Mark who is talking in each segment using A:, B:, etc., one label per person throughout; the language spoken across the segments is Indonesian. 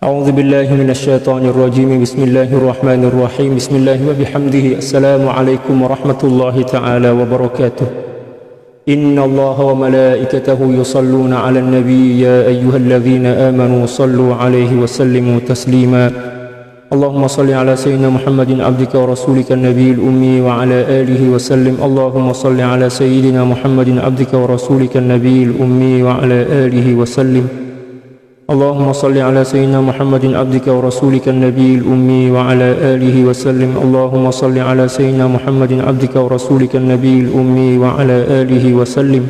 A: أعوذ بالله من الشيطان الرجيم بسم الله الرحمن الرحيم بسم الله وبحمده السلام عليكم ورحمة الله تعالى وبركاته إن الله وملائكته يصلون على النبي يا أيها الذين آمنوا صلوا عليه وسلموا تسليما اللهم صل على سيدنا محمد عبدك ورسولك النبي الأمي وعلى آله وسلم اللهم صل على سيدنا محمد عبدك ورسولك النبي الأمي وعلى آله وسلم اللهم صل على سيدنا محمد عبدك ورسولك النبي الأمي وعلى آله وسلم اللهم صل على سيدنا محمد عبدك ورسولك النبي الأمي وعلى آله وسلم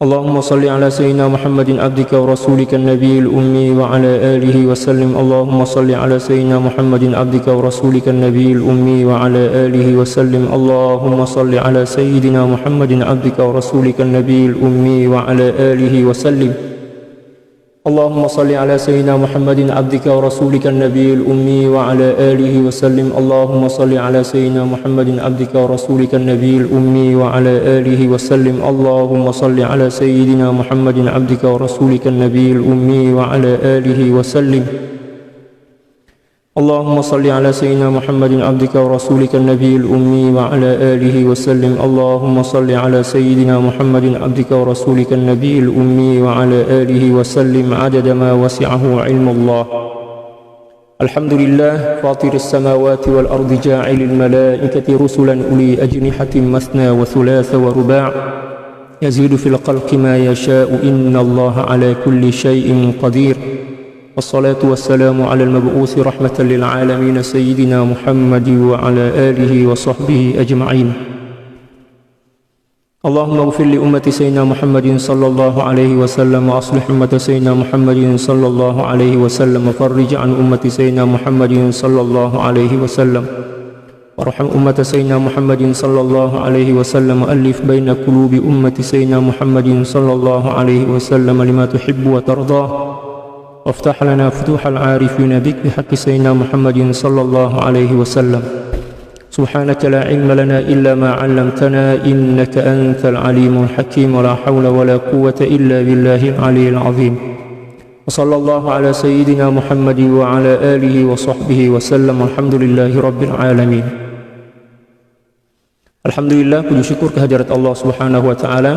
A: اللهم صل على سيدنا محمد عبدك ورسولك النبي الأمي وعلى آله وسلم اللهم صل على سيدنا محمد عبدك ورسولك النبي الأمي وعلى آله وسلم اللهم صل على سيدنا محمد عبدك ورسولك النبي الأمي وعلى آله وسلم اللهم صل على سيدنا محمد عبدك ورسولك النبي الأمي وعلى آله وسلم اللهم صل على سيدنا محمد عبدك ورسولك النبي الأمي وعلى آله وسلم اللهم صل على سيدنا محمد عبدك ورسولك النبي الأمي وعلى آله وسلم اللهم صل على سيدنا محمد عبدك ورسولك النبي الأمي وعلى آله وسلم اللهم صل على سيدنا محمد عبدك ورسولك النبي الأمي وعلى آله وسلم عدد ما وسعه علم الله الحمد لله فاطر السماوات والأرض جاعل الملائكة رسلا أولي أجنحة مثنى وثلاث ورباع يزيد في الخلق ما يشاء إن الله على كل شيء قدير والصلاة والسلام على المبعوث رحمة للعالمين سيدنا محمد وعلى آله وصحبه أجمعين اللهم اغفر لأمة سيدنا محمد صلى الله عليه وسلم وأصلح أمة سيدنا محمد صلى الله عليه وسلم وفرج عن أمة سيدنا محمد صلى الله عليه وسلم وارحم أمة سيدنا محمد صلى الله عليه وسلم وألف بين قلوب أمة سيدنا محمد صلى الله عليه وسلم لما تحب وترضاه وافتح لنا فتوح العارفين بك بحق سيدنا محمد صلى الله عليه وسلم سبحانك لا علم لنا إلا ما علمتنا إنك أنت العليم الحكيم ولا حول ولا قوة إلا بالله العلي العظيم وصلى الله على سيدنا محمد وعلى آله وصحبه وسلم الحمد لله رب العالمين. Alhamdulillah, puji syukur kehadirat Allah Subhanahu wa taala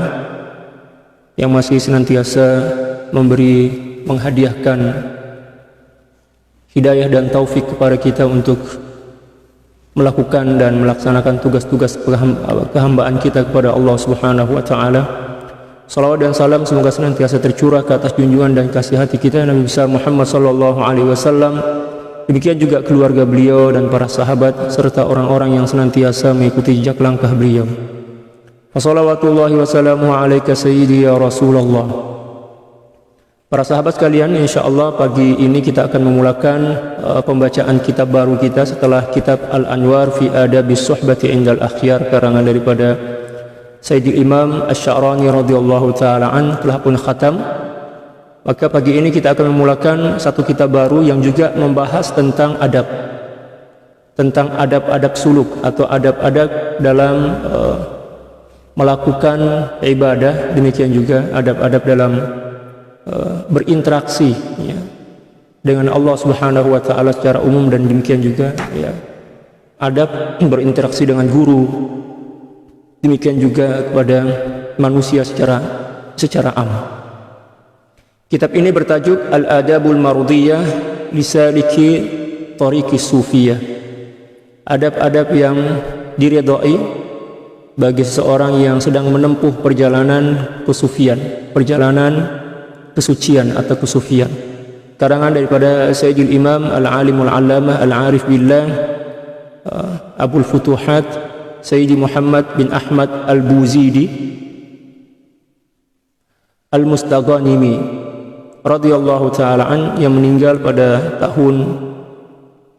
A: yang masih senantiasa menghadiahkan hidayah dan taufik kepada kita untuk melakukan dan melaksanakan tugas-tugas kehambaan kita kepada Allah Subhanahu wa taala. Salawat dan salam semoga senantiasa tercurah ke atas junjungan dan kasih hati kita Nabi besar Muhammad sallallahu alaihi wasallam. Demikian juga keluarga beliau dan para sahabat serta orang-orang yang senantiasa mengikuti jejak langkah beliau. Wassalawatullahi wassalamu alaika sayyidi ya Rasulullah. Para sahabat sekalian, insyaallah pagi ini kita akan memulakan pembacaan kitab baru kita setelah kitab Al-Anwar fi Adabis Suhbati Indal Akhyar karangan daripada Sayyidil Imam Asy-Sya'rani radhiyallahu taala an telah pun khatam. Maka pagi ini kita akan memulakan satu kitab baru yang juga membahas tentang adab. Tentang adab-adab suluk atau adab-adab dalam melakukan ibadah, demikian juga adab-adab dalam berinteraksi ya, dengan Allah Subhanahu wa taala secara umum dan demikian juga ya, adab berinteraksi dengan guru, demikian juga kepada manusia secara am. Kitab ini bertajuk Al-Adabul Mardiyah Lisaliki Tariqis Sufiyah. Adab-adab yang diridhai bagi seseorang yang sedang menempuh perjalanan kesufian, perjalanan kesucian atau kesufian. Karangan daripada Sayyidil Imam Al-Alimul Allamah Al-Arif Billah Abul Futuhat Sayyidi Muhammad bin Ahmad Al-Buzidi Al-Mustaghanimi radhiyallahu taala an yang meninggal pada tahun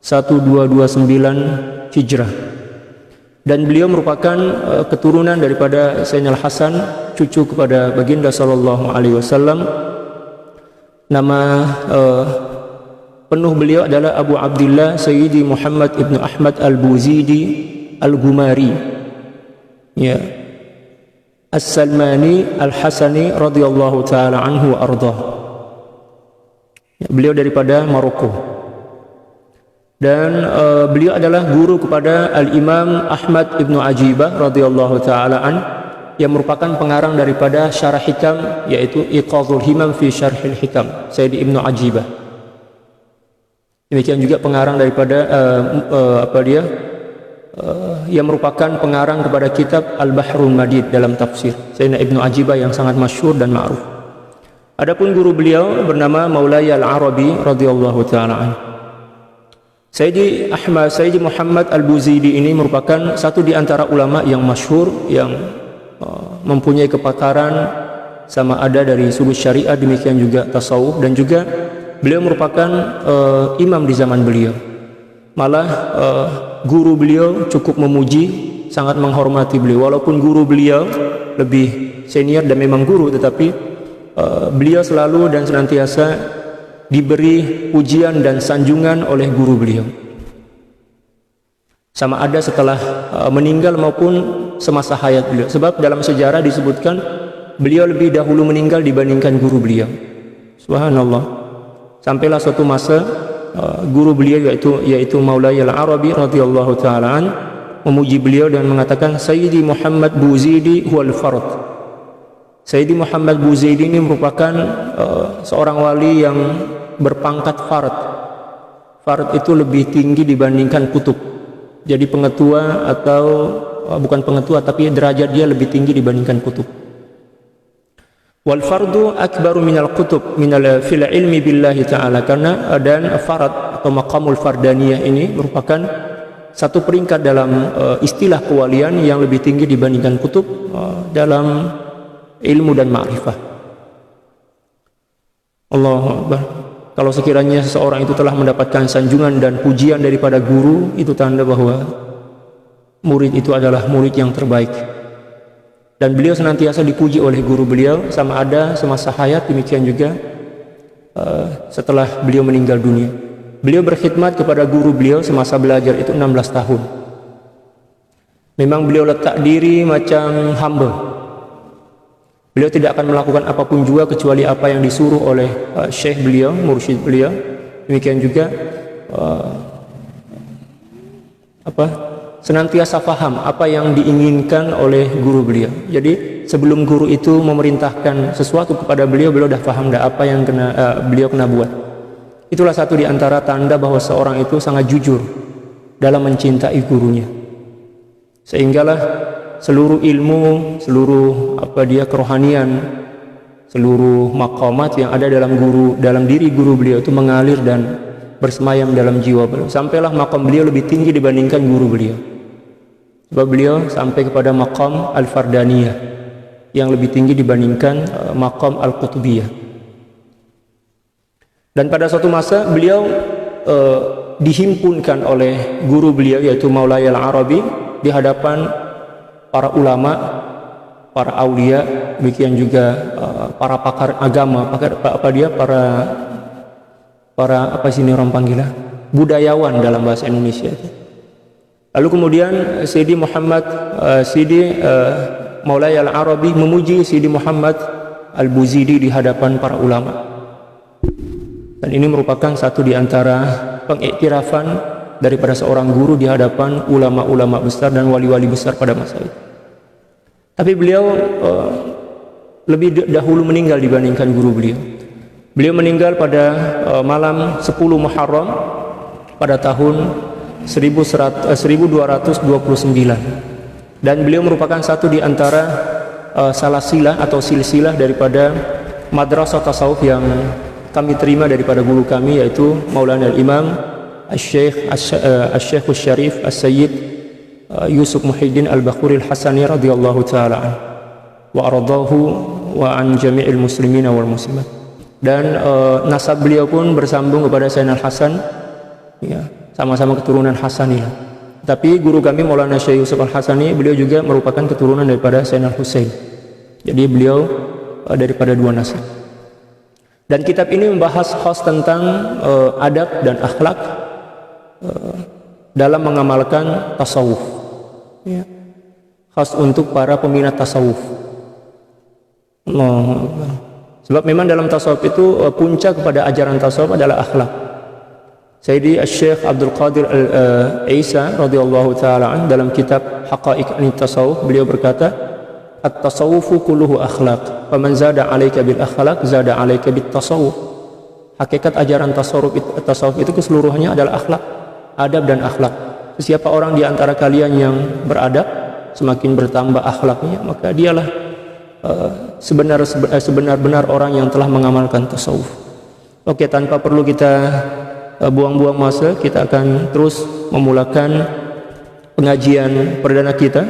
A: 1229 Hijrah. Dan beliau merupakan keturunan daripada Sayyidina Al-Hasan, cucu kepada baginda sallallahu alaihi wasallam. Nama penuh beliau adalah Abu Abdullah Sayyidi Muhammad ibn Ahmad Al-Buzidi Al-Gumari ya, As-Salmani Al-Hasani radhiyallahu taala anhu wa ardhah. Beliau daripada Maroko. Dan beliau adalah guru kepada Al-Imam Ahmad Ibnu Ajibah radhiyallahu taala an, yang merupakan pengarang daripada Syarah Hikam, yaitu Iqadhul Himam fi Syarhil Hikam, Sayyid Ibnu Ajibah. Demikian juga pengarang daripada yang merupakan pengarang kepada kitab Al-Bahrul Madid dalam tafsir Sayyidina Ibnu Ajibah yang sangat masyhur dan ma'ruf. Adapun guru beliau bernama Maulaya Al-Arabi radhiyallahu taala an. Sayyidi Muhammad Al-Buzidi ini merupakan satu di antara ulama yang masyhur yang mempunyai kepakaran sama ada dari sudut syariah, demikian juga tasawuf, dan juga beliau merupakan imam di zaman beliau. Malah guru beliau cukup memuji, sangat menghormati beliau. Walaupun guru beliau lebih senior dan memang guru, tetapi beliau selalu dan senantiasa diberi pujian dan sanjungan oleh guru beliau, sama ada setelah meninggal maupun semasa hayat beliau. Sebab dalam sejarah disebutkan beliau lebih dahulu meninggal dibandingkan guru beliau. Subhanallah. Sampailah suatu masa guru beliau yaitu Maulaya Al-Arabi radhiyallahu taala an memuji beliau dan mengatakan, Sayyidi Muhammad Buzidi huwal fard. Sayyidi Muhammad Buzidi ini merupakan seorang wali yang berpangkat fard. Fard itu lebih tinggi dibandingkan kutub. Jadi pengetua atau bukan pengetua, tapi derajat dia lebih tinggi dibandingkan kutub. Wal fardu akbaru minal kutub minal fil ilmi billahi ta'ala, karena dan farad atau maqamul fardaniyah ini merupakan satu peringkat dalam istilah kewalian yang lebih tinggi dibandingkan kutub dalam ilmu dan ma'rifah. Allahu Akbar. Kalau sekiranya seseorang itu telah mendapatkan sanjungan dan pujian daripada guru, itu tanda bahwa murid itu adalah murid yang terbaik. Dan beliau senantiasa dipuji oleh guru beliau, sama ada semasa hayat, demikian juga setelah beliau meninggal dunia. Beliau berkhidmat kepada guru beliau semasa belajar itu 16 tahun. Memang beliau letak diri macam hamba. Beliau tidak akan melakukan apapun juga kecuali apa yang disuruh oleh syekh beliau, mursyid beliau. Demikian juga senantiasa faham apa yang diinginkan oleh guru beliau. Jadi sebelum guru itu memerintahkan sesuatu kepada beliau, beliau dah faham dah apa yang beliau kena buat. Itulah satu di antara tanda bahwa seorang itu sangat jujur dalam mencintai gurunya. Sehinggalah seluruh ilmu, seluruh kerohanian, seluruh maqamat yang ada dalam diri guru beliau itu mengalir dan bersemayam dalam jiwa beliau. Sampailah maqam beliau lebih tinggi dibandingkan guru beliau. Sebab beliau sampai kepada maqam al-fardaniyah yang lebih tinggi dibandingkan maqam al-qutubiyah. Dan pada suatu masa beliau dihimpunkan oleh guru beliau yaitu Maulaya Al-Arabi di hadapan para ulama, para aulia, demikian juga para pakar agama, budayawan dalam bahasa Indonesia. Lalu kemudian Sayyidi Maulaya Al-Arabi memuji Sayyidi Muhammad Al-Buzidi di hadapan para ulama. Dan ini merupakan satu di antara pengiktirafan daripada seorang guru di hadapan ulama-ulama besar dan wali-wali besar pada masa itu. Tapi beliau lebih dahulu meninggal dibandingkan guru beliau. Beliau meninggal pada malam 10 Muharram pada tahun 1229. Dan beliau merupakan satu di antara salasilah atau silsilah daripada madrasah tasawuf yang kami terima daripada guru kami, yaitu Maulana Al-Imam Al-Syekh Al-Syarif Al-Sayyid Yusuf Muhyiddin Al-Bakhuri Al-Hasani radhiyallahu ta'ala wa aradahu wa an jami'il muslimin wal muslimat. Dan nasab beliau pun bersambung kepada Sayyidina Al-Hasan, ya, sama-sama keturunan Hasaniyah. Tapi guru kami Maulana Syekh Yusuf Al-Hasani, beliau juga merupakan keturunan daripada Sayyidina Al-Husain. Jadi beliau daripada dua nasab. Dan kitab ini membahas khas tentang adab dan akhlak dalam mengamalkan tasawuf, ya. Khas untuk para peminat tasawuf. Sebab memang dalam tasawuf itu puncak kepada ajaran tasawuf adalah akhlak. Sayyidi Syekh Abdul Qadir Al-Isa radhiyallahu taala an dalam kitab Haqa'iq An-Tasawuf beliau berkata, "At-tasawufu kulluhu akhlaq, faman zada 'alaika bil akhlaq zada 'alaika bit tasawuf." Hakikat ajaran tasawuf itu keseluruhannya adalah akhlak, adab dan akhlak. Siapa orang di antara kalian yang beradab, semakin bertambah akhlaknya, maka dialah sebenar-benar orang yang telah mengamalkan tasawuf. Oke, tanpa perlu kita buang-buang masa, kita akan terus memulakan pengajian perdana kita,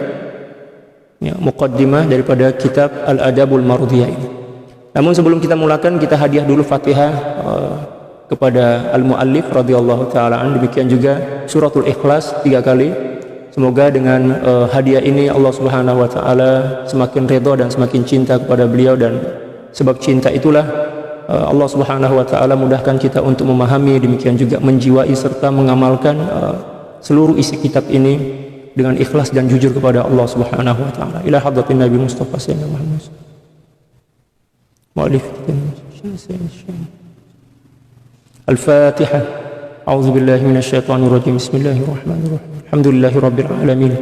A: ya, muqaddimah daripada kitab Al-Adabul Mardiyah ini. Namun sebelum kita mulakan, kita hadiah dulu Fatihah kepada al-muallif radhiyallahu taala an, demikian juga suratul Ikhlas 3 kali. Semoga dengan hadiah ini Allah Subhanahu wa taala semakin redha dan semakin cinta kepada beliau, dan sebab cinta itulah Allah Subhanahu wa taala mudahkan kita untuk memahami, demikian juga menjiwai serta mengamalkan seluruh isi kitab ini dengan ikhlas dan jujur kepada Allah Subhanahu wa taala. Ila hadratin Nabi Mustafa sallallahu alaihi wasallam. Mu'allif Al-Fatihah. A'udzu billahi minasyaitonir rajim. Bismillahirrahmanirrahim. Alhamdulillahi rabbil alamin.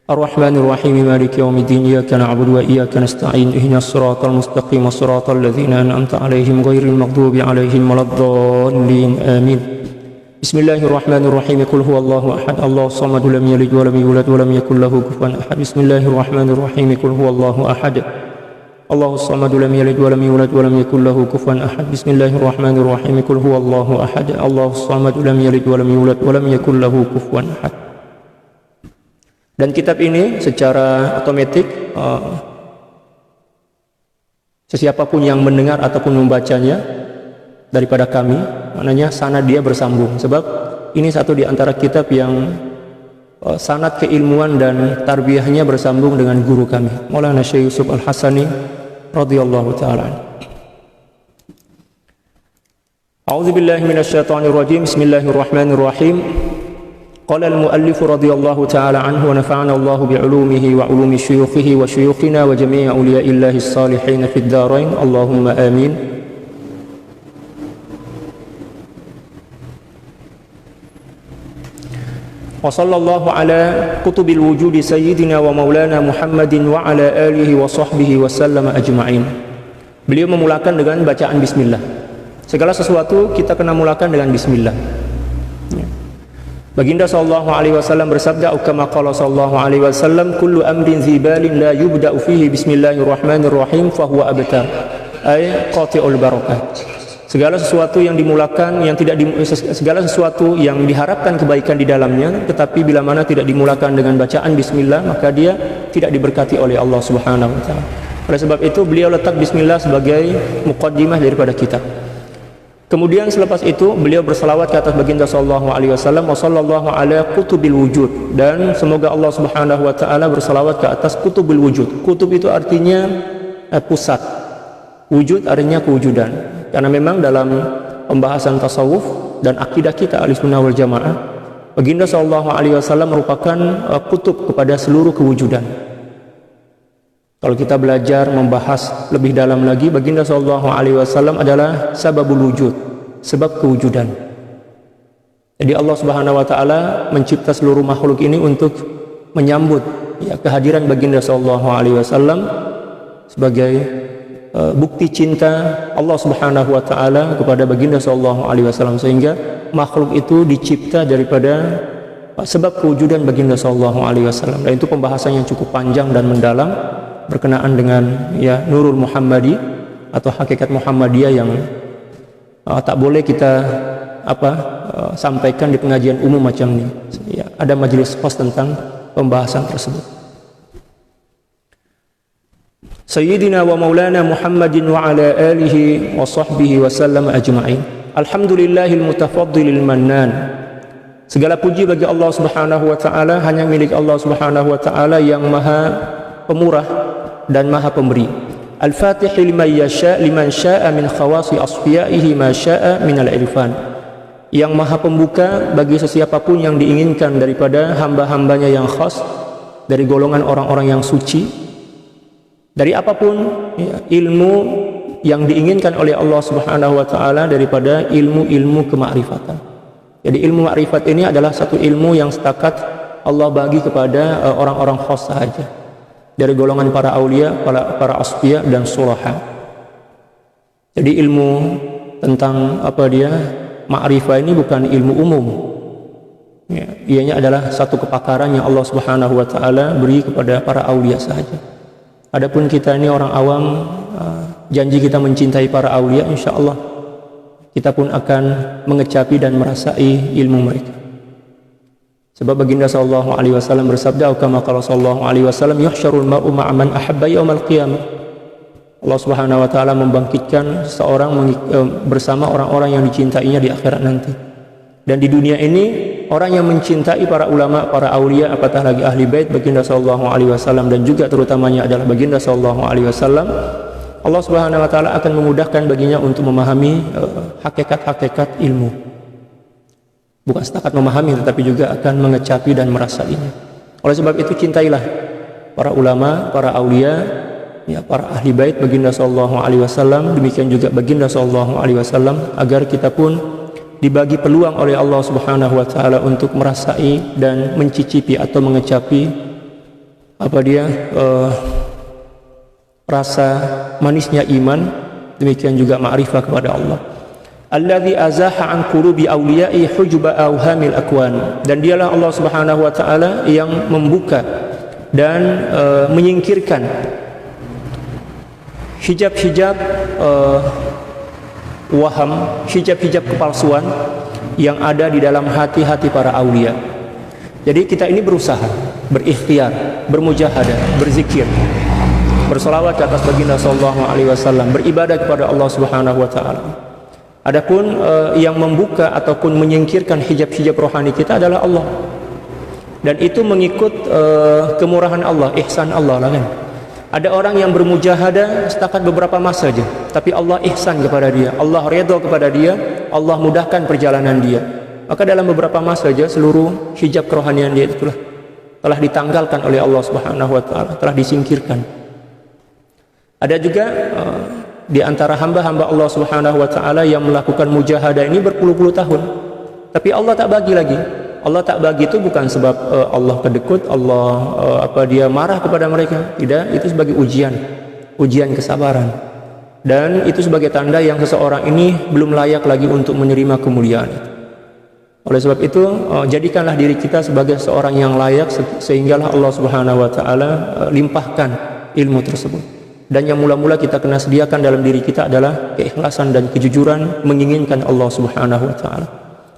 A: Ar-Rahmanir Rahim. Maliki yaumiddin. Iyyaka na'budu wa iyyaka nasta'in. Ihdinas siratal mustaqim. Shiratal ladzina an'amta 'alaihim ghairil maghdubi 'alaihim waladdallin. Amin. Bismillahirrahmanirrahim. Qul huwallahu ahad. Allahus samad. Lam yalid wa lam yulad wa lam yakul lahu kufuwan ahad. Bismillahirrahmanirrahim. Qul huwallahu ahad. Allahus samad. Lam yalid wa lam yulad wa lam yakul lahu kufuwan ahad. Bismillahirrahmanirrahim. Qul huwallahu ahad. Allahus samad. Lam yalid wa lam yulad wa lam yakul lahu kufuwan ahad. Dan kitab ini secara otomatis sesiapapun yang mendengar ataupun membacanya daripada kami, maknanya sanad dia bersambung. Sebab ini satu di antara kitab yang sanad keilmuan dan tarbiyahnya bersambung dengan guru kami, Maulana Syekh Yusuf Al-Hasani radhiyallahu taala. A'udzu billahi minasyaitonir rajim. Bismillahirrahmanirrahim. Qala al-muallif radhiyallahu taala anhu wa nafa'ana Allahu bi'ulumihi wa 'ulumi syuyukhihi wa syuyukhina wa jami'i awliya'illahi as-salihin fid dharain. Allahumma amin. Wa sallallahu ala kutubil wujudi sayyidina wa maulana Muhammadin wa ala alihi wa sahbihi wa sallama ajma'in. Beliau memulakan dengan bacaan bismillah. Segala sesuatu kita kena mulakan dengan bismillah. Baginda sallallahu alaihi wasallam bersabda, kama qala sallallahu alaihi wasallam, kullu amrin dzibalin la yubda'u fihi bismillahirrahmanirrahim fa huwa abtar, ay qati'ul barakat. Segala sesuatu yang dimulakan, segala sesuatu yang diharapkan kebaikan di dalamnya, tetapi bila mana tidak dimulakan dengan bacaan bismillah, maka dia tidak diberkati oleh Allah Subhanahu wa taala. Oleh sebab itu beliau letak bismillah sebagai muqaddimah daripada kitab. Kemudian selepas itu beliau berselawat ke atas baginda sallallahu alaihi wasallam, wa sallallahu ala kutubil wujud, dan semoga Allah Subhanahu wa taala berselawat ke atas kutubil wujud. Kutub itu artinya pusat, wujud artinya kewujudan. Karena memang dalam pembahasan tasawuf dan akidah kita Ahlussunnah wal Jamaah, baginda sallallahu alaihi wasallam merupakan kutub kepada seluruh kewujudan. Kalau kita belajar membahas lebih dalam lagi, baginda sallallahu alaihi wasallam adalah sababul wujud, sebab kewujudan. Jadi Allah Subhanahu wa taala mencipta seluruh makhluk ini untuk menyambut kehadiran baginda sallallahu alaihi wasallam sebagai bukti cinta Allah Subhanahu wa taala kepada baginda sallallahu alaihi wasallam, sehingga makhluk itu dicipta daripada sebab kewujudan baginda sallallahu alaihi wasallam. Dan itu pembahasan yang cukup panjang dan mendalam berkenaan dengan Nurul Muhammadi atau hakikat Muhammadiyah yang tak boleh kita sampaikan di pengajian umum macam ini. Ada majelis khas tentang pembahasan tersebut. Sayyidina wa maulana Muhammadin wa ala alihi wa sahbihi wa sallam ajma'in. Alhamdulillahil mutafaddilil mannan. Segala puji bagi Allah Subhanahu wa taala, hanya milik Allah Subhanahu wa taala yang maha pemurah dan maha pemberi. Al-Fatih liman sya'a min khawasi asfiyaihi ma sya'a min al-irfan. Yang maha pembuka bagi sesiapapun yang diinginkan daripada hamba-hambanya yang khas, dari golongan orang-orang yang suci, dari apapun ilmu yang diinginkan oleh Allah Subhanahu wa taala daripada ilmu-ilmu kemakrifatan. Jadi ilmu makrifat ini adalah satu ilmu yang setakat Allah bagi kepada orang-orang khas saja, dari golongan para aulia, para asfiya dan sulaha. Jadi ilmu tentang makrifah ini bukan ilmu umum. Ya, ianya adalah satu kepakaran yang Allah Subhanahu wa taala beri kepada para aulia saja. Adapun kita ini orang awam, janji kita mencintai para aulia, insyaallah kita pun akan mengecapi dan merasai ilmu mereka. Sebab baginda sallallahu alaihi wasallam bersabda, kama qala sallallahu alaihi wasallam, yuhsyarul mar'u ma'a man ahabba yaumal qiyamah. Allah Subhanahu wa taala membangkitkan seorang bersama orang-orang yang dicintainya di akhirat nanti. Dan di dunia ini orang yang mencintai para ulama, para aulia, apatah lagi ahli bait baginda sallallahu alaihi wasallam, dan juga terutamanya adalah baginda sallallahu alaihi wasallam, Allah Subhanahu wa taala akan memudahkan baginya untuk memahami hakikat-hakikat ilmu. Bukan setakat memahami, tetapi juga akan mengecapi dan merasainya. Oleh sebab itu cintailah para ulama, para aulia, ya, para ahli bait baginda sallallahu alaihi wasallam, demikian juga baginda sallallahu alaihi wasallam, agar kita pun dibagi peluang oleh Allah Subhanahu wa taala untuk merasai dan mencicipi atau mengecapi rasa manisnya iman, demikian juga ma'rifah kepada Allah. Alladzi azaha an qulubi awliya'i hujba awhamil akwan. Dan dialah Allah Subhanahu wa taala yang membuka dan menyingkirkan hijab-hijab waham, hijab-hijab kepalsuan yang ada di dalam hati-hati para aulia. Jadi kita ini berusaha, berikhtiar, bermujahadah, berzikir, bersolawat ke atas baginda sallallahu alaihi wasallam, beribadah kepada Allah Subhanahu wa taala. Adapun yang membuka ataupun menyingkirkan hijab-hijab rohani kita adalah Allah. Dan itu mengikut kemurahan Allah, ihsan Allah lah kan. Ada orang yang bermujahadah setakat beberapa masa saja, tapi Allah ihsan kepada dia, Allah redha kepada dia, Allah mudahkan perjalanan dia. Maka dalam beberapa masa saja seluruh hijab kerohanian dia itulah telah ditanggalkan oleh Allah Subhanahu wa taala, telah disingkirkan. Ada juga di antara hamba-hamba Allah Subhanahu wa taala yang melakukan mujahadah ini berpuluh-puluh tahun, tapi Allah tak bagi lagi. Allah tak bagi itu bukan sebab Allah kedekut, Allah dia marah kepada mereka. Tidak, itu sebagai ujian kesabaran. Dan itu sebagai tanda yang seseorang ini belum layak lagi untuk menerima kemuliaan. Oleh sebab itu, jadikanlah diri kita sebagai seorang yang layak, sehinggalah Allah Subhanahu wa taala limpahkan ilmu tersebut. Dan yang mula-mula kita kena sediakan dalam diri kita adalah keikhlasan dan kejujuran menginginkan Allah Subhanahu wa taala.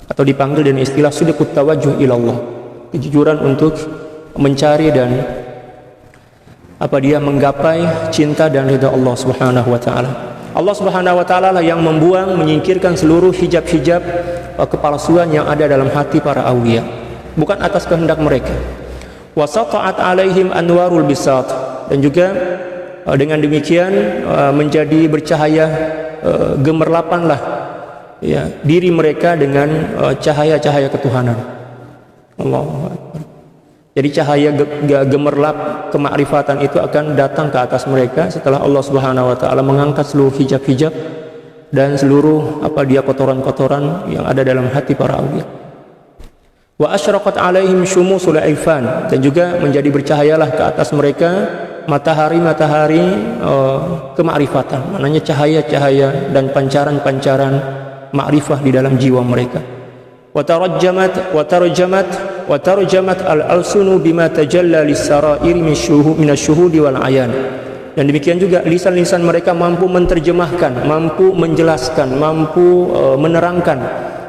A: Atau dipanggil dengan istilah sidqut tawajjuh ilallah, kejujuran untuk mencari dan menggapai cinta dan ridha Allah Subhanahu wa taala. Allah Subhanahu wa taala lah yang membuang, menyingkirkan seluruh hijab-hijab kepalsuan yang ada dalam hati para aulia, bukan atas kehendak mereka. Wa sata'at alaihim anwarul bisat, dan juga dengan demikian menjadi bercahaya, gemerlapanlah ya diri mereka dengan cahaya-cahaya ketuhanan. Allahu Akbar. Jadi cahaya gemerlap kemakrifatan itu akan datang ke atas mereka setelah Allah Subhanahu wa taala mengangkat seluruh hijab-hijab dan seluruh kotoran-kotoran yang ada dalam hati para aulia. Wa asyraqat alaihim syumusul ifan, dan juga menjadi bercahayalah ke atas mereka matahari-matahari kemakrifatan, maknanya cahaya-cahaya dan pancaran-pancaran ma'rifah di dalam jiwa mereka. Wa tarjamat al-alsunu bima tajalla lis-sarairi minasyuhudi wal ayan. Dan demikian juga lisan-lisan mereka mampu menerjemahkan, mampu menjelaskan, mampu menerangkan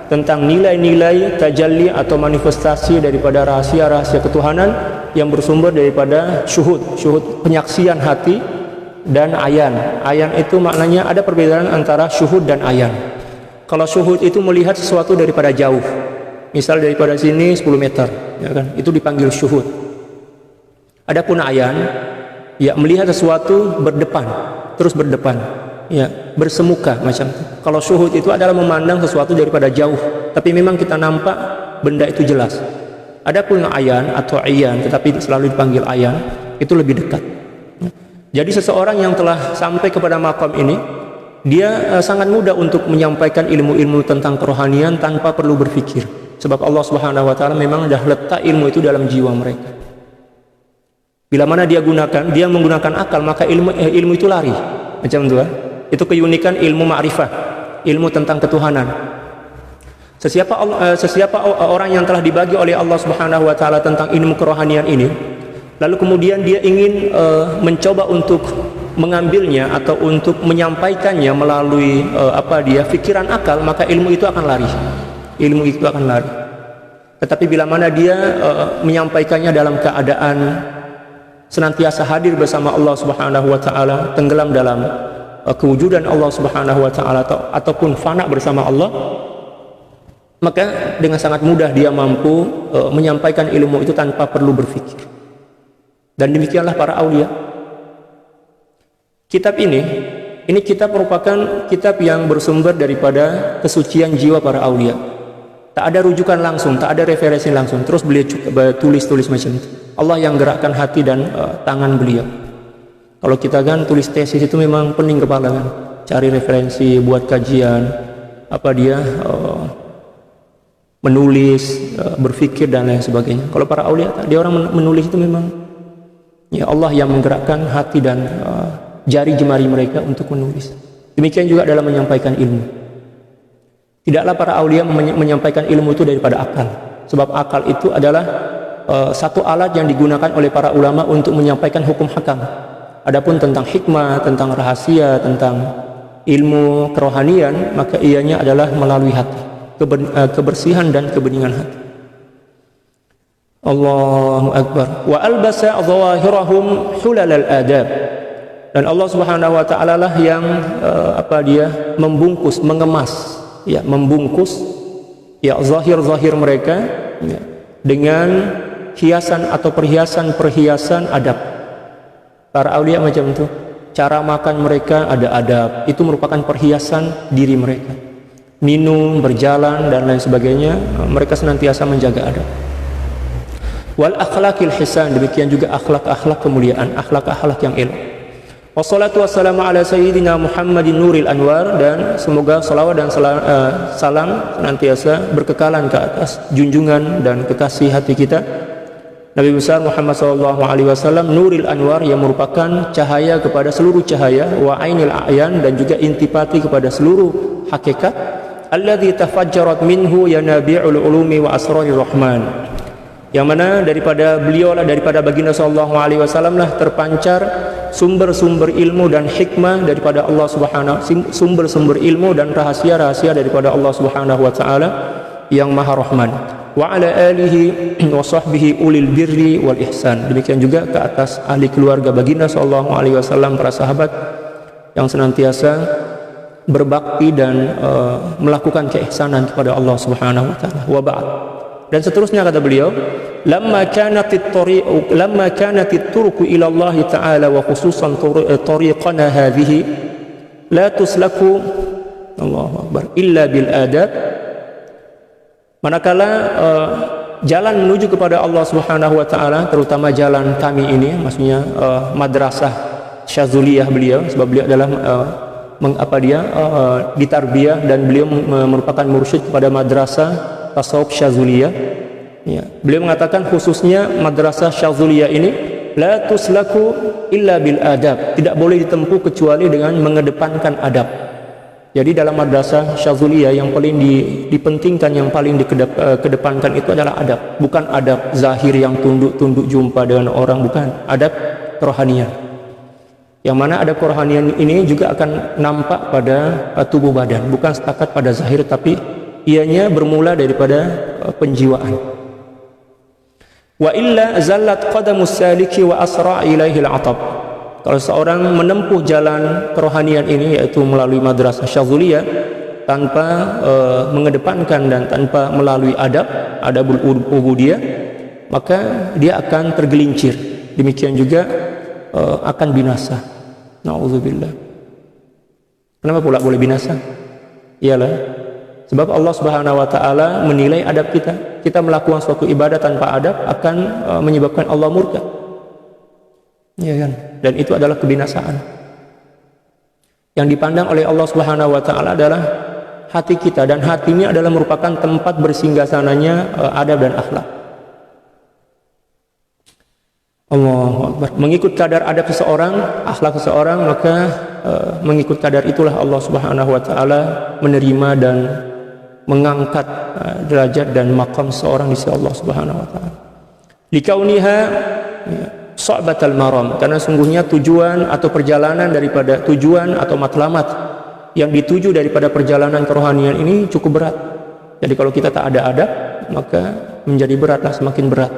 A: tentang nilai-nilai tajalli atau manifestasi daripada rahasia-rahasia ketuhanan yang bersumber daripada syuhud penyaksian hati, dan ayan. Ayan itu maknanya ada perbedaan antara syuhud dan ayan. Kalau syuhud itu melihat sesuatu daripada jauh, misal daripada sini 10 meter, ya kan? Itu dipanggil syuhud. Adapun ayan, ya melihat sesuatu berdepan, terus berdepan, ya bersemuka macam itu. Kalau syuhud itu adalah memandang sesuatu daripada jauh, tapi memang kita nampak benda itu jelas. Adapun ayan atau ayan, tetapi selalu dipanggil ayan, itu lebih dekat. Jadi seseorang yang telah sampai kepada maqam ini, dia sangat mudah untuk menyampaikan ilmu-ilmu tentang kerohanian tanpa perlu berpikir. Sebab Allah Subhanahu wa taala memang sudah letak ilmu itu dalam jiwa mereka. Bila mana dia menggunakan akal, maka ilmu itu lari. Macam itu, itu keunikan ilmu ma'rifah, ilmu tentang ketuhanan. Sesiapa orang yang telah dibagi oleh Allah Subhanahu wa taala tentang ilmu kerohanian ini, lalu kemudian dia ingin mencoba untuk mengambilnya atau untuk menyampaikannya melalui pikiran akal, maka ilmu itu akan lari. Ilmu itu akan lari. Tetapi bila mana dia menyampaikannya dalam keadaan senantiasa hadir bersama Allah Subhanahu wa taala, tenggelam dalam kewujudan Allah Subhanahu wa taala ataupun fana bersama Allah, maka dengan sangat mudah dia mampu menyampaikan ilmu itu tanpa perlu berpikir. Dan demikianlah para aulia. Kitab ini kitab merupakan kitab yang bersumber daripada kesucian jiwa para aulia. Tak ada rujukan langsung, tak ada referensi langsung. Terus beliau tulis macam itu. Allah yang gerakkan hati dan tangan beliau. Kalau kita kan tulis tesis itu memang pening kepala kan. Cari referensi, buat kajian, menulis, berpikir dan lain sebagainya. Kalau para aulia, dia orang menulis itu memang ya Allah yang menggerakkan hati dan jari jemari mereka untuk menulis. Demikian juga dalam menyampaikan ilmu. Tidaklah para aulia menyampaikan ilmu itu daripada akal. Sebab akal itu adalah satu alat yang digunakan oleh para ulama untuk menyampaikan hukum hakam. Adapun tentang hikmah, tentang rahasia, tentang ilmu kerohanian, maka ianya adalah melalui hati, kebersihan dan kebeningan hati. Allahu Akbar. Wa albasa dhawahirahum hulalal adab. Dan Allah Subhanahu wa taala lah yang membungkus, mengemas, membungkus zahir-zahir mereka dengan hiasan atau perhiasan adab. Para aulia macam itu. Cara makan mereka ada adab. Itu merupakan perhiasan diri mereka. Minum, berjalan dan lain sebagainya, mereka senantiasa menjaga adab. Wal akhlaqil hisan, demikian juga akhlak-akhlak kemuliaan, akhlak-akhlak yang elok. Wassalatu wassalamu ala sayyidina Muhammadin nuril anwar, dan semoga salawat dan salam senantiasa berkekalan ke atas junjungan dan kekasih hati kita Nabi besar Muhammad SAW, nuril anwar, yang merupakan cahaya kepada seluruh cahaya, wa ainil a'yan, dan juga intipati kepada seluruh hakikat, alladzi tafajjarat minhu yanabi'ul ulumi wa asrarir rahman, yang mana daripada beliau lah, daripada baginda SAW lah terpancar sumber-sumber ilmu dan hikmah daripada Allah Subhanahu, sumber-sumber ilmu dan rahasia-rahasia daripada Allah Subhanahu wa taala yang Maha Rahman. Wa ala alihi wa sahbihi ulil birri wal ihsan. Demikian juga ke atas ahli keluarga baginda SAW, para sahabat yang senantiasa berbakti dan melakukan keihsanan kepada Allah Subhanahu wa taala. Wa ba'd. Dan seterusnya kata beliau, lamma kanatit turuqu ila Allah taala wa khususan tariqana hadhihi la tuslaku Allahu akbar illa bil adab. Manakala jalan menuju kepada Allah Subhanahu wa taala, terutama jalan kami ini, maksudnya madrasah Syazuliyah beliau, sebab beliau adalah ditarbiyah dan beliau merupakan mursyid kepada madrasah tasawuf Syazuliyah. Ya. Beliau mengatakan khususnya madrasah Syazuliyah ini la tuslaku illa bil adab, tidak boleh ditempuh kecuali dengan mengedepankan adab. Jadi dalam madrasah Syazuliyah yang paling dipentingkan, yang paling dikedepankan itu adalah adab. Bukan adab zahir yang tunduk-tunduk jumpa dengan orang, bukan. Adab kerohanian. Yang mana adab kerohanian ini juga akan nampak pada tubuh badan, bukan setakat pada zahir, tapi ianya bermula daripada penjiwaan. Wa illa zallat qadamus saliki wa asra' ilaihi al-'atab. Kalau seorang menempuh jalan kerohanian ini, yaitu melalui madrasah Syazuliyah, tanpa mengedepankan dan tanpa melalui adabul ubudiyah, maka dia akan tergelincir. Demikian juga akan binasa. Nauzubillah. Kenapa pula boleh binasa? Iyalah sebab Allah Subhanahu wa taala menilai adab kita. Kita melakukan suatu ibadah tanpa adab akan menyebabkan Allah murka. Ya kan? Dan itu adalah kebinasaan. Yang dipandang oleh Allah Subhanahu wa taala adalah hati kita, dan hati ini adalah merupakan tempat bersinggasananya adab dan akhlak. Allahu Akbar. Mengikut kadar adab seseorang, akhlak seseorang, maka mengikut kadar itulah Allah Subhanahu wa taala menerima dan mengangkat derajat dan maqam seseorang di sisi Allah Subhanahu wa taala. Likauniha sa'batal maram, karena sungguhnya tujuan atau perjalanan daripada tujuan atau matlamat yang dituju daripada perjalanan kerohanian ini cukup berat. Jadi kalau kita tak ada adab, maka menjadi beratlah, semakin berat.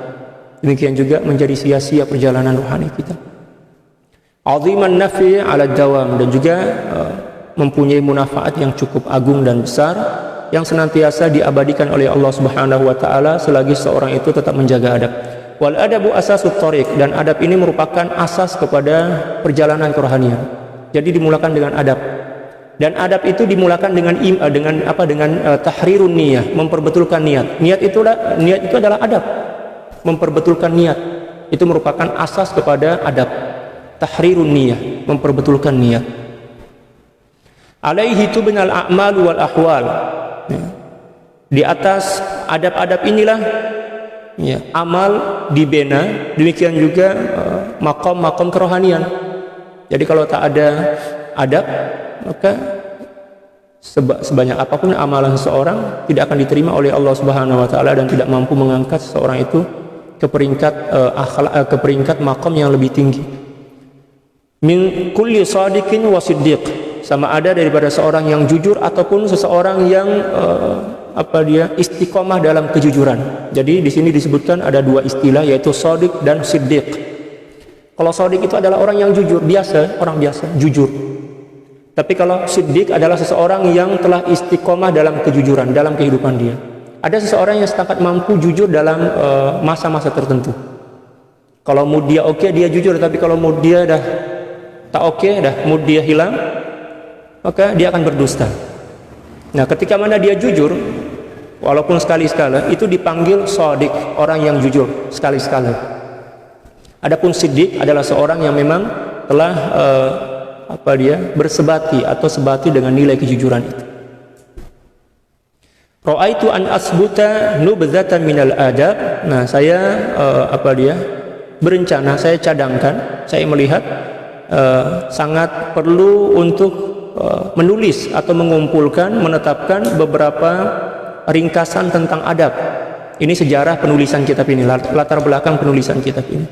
A: Demikian juga menjadi sia-sia perjalanan rohani kita. Aziman nafi' 'ala dawam, dan juga mempunyai munafaat yang cukup agung dan besar yang senantiasa diabadikan oleh Allah Subhanahu wa taala selagi seorang itu tetap menjaga adab. Wal adabu asasut thariq, dan adab ini merupakan asas kepada perjalanan kerohanian. Jadi dimulakan dengan adab. Dan adab itu dimulakan dengan tahrirun niyah, memperbetulkan niat. Niat itu adalah adab. Memperbetulkan niat itu merupakan asas kepada adab. Tahrirun niyah, memperbetulkan niat. Alaihi tubnal a'mal wal ahwal. Di atas adab-adab inilah amal dibina, demikian juga makom-makom kerohanian. Jadi kalau tak ada adab, maka sebanyak apapun amalan seseorang tidak akan diterima oleh Allah Subhanahu wa taala dan tidak mampu mengangkat seseorang itu ke peringkat makom yang lebih tinggi. Min kulli sadiqin wa siddiq, sama ada daripada seorang yang jujur ataupun seseorang yang istiqomah dalam kejujuran. Jadi di sini disebutkan ada dua istilah, yaitu shadiq dan siddiq. Kalau shadiq itu adalah orang yang jujur, orang biasa, jujur. Tapi kalau siddiq adalah seseorang yang telah istiqomah dalam kejujuran, dalam kehidupan dia. Ada seseorang yang setakat mampu jujur dalam masa-masa tertentu. Kalau mood dia oke, dia jujur. Tapi kalau mood dia dah tak oke, mood dia hilang, maka dia akan berdusta. Nah, ketika mana dia jujur, walaupun sekali-sekala, itu dipanggil shadiq, orang yang jujur sekali-sekala. Adapun siddiq adalah seorang yang memang telah bersebati atau sebati dengan nilai kejujuran itu. Ra'aitu an asbuta nubdzatan minal adab. Nah, saya berencana, saya cadangkan, saya melihat sangat perlu untuk menulis atau mengumpulkan, menetapkan beberapa ringkasan tentang adab. Ini sejarah penulisan kitab ini, latar belakang penulisan kitab ini.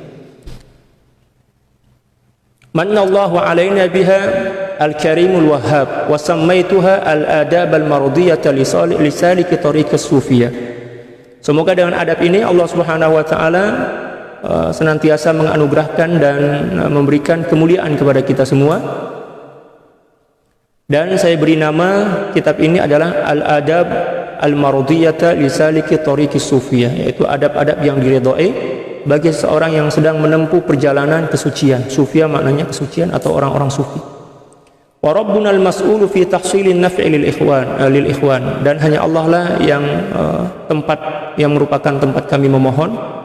A: Manallahu alaina biha al-karimul wahhab wa sammaituha al-adab al-mardiyata li saliki tariqas sufiyah. Semoga dengan adab ini Allah Subhanahu wa taala senantiasa menganugerahkan dan memberikan kemuliaan kepada kita semua. Dan saya beri nama kitab ini adalah Al-Adab Al-Mardiyata li saliki tariqis sufiyah, yaitu adab-adab yang diridhai bagi seorang yang sedang menempuh perjalanan kesucian. Sufiyah maknanya kesucian atau orang-orang sufi. Wa rabbuna al-mas'ulu fi tahsilin naf'i lil ikhwan, dan hanya Allah lah yang merupakan tempat kami memohon.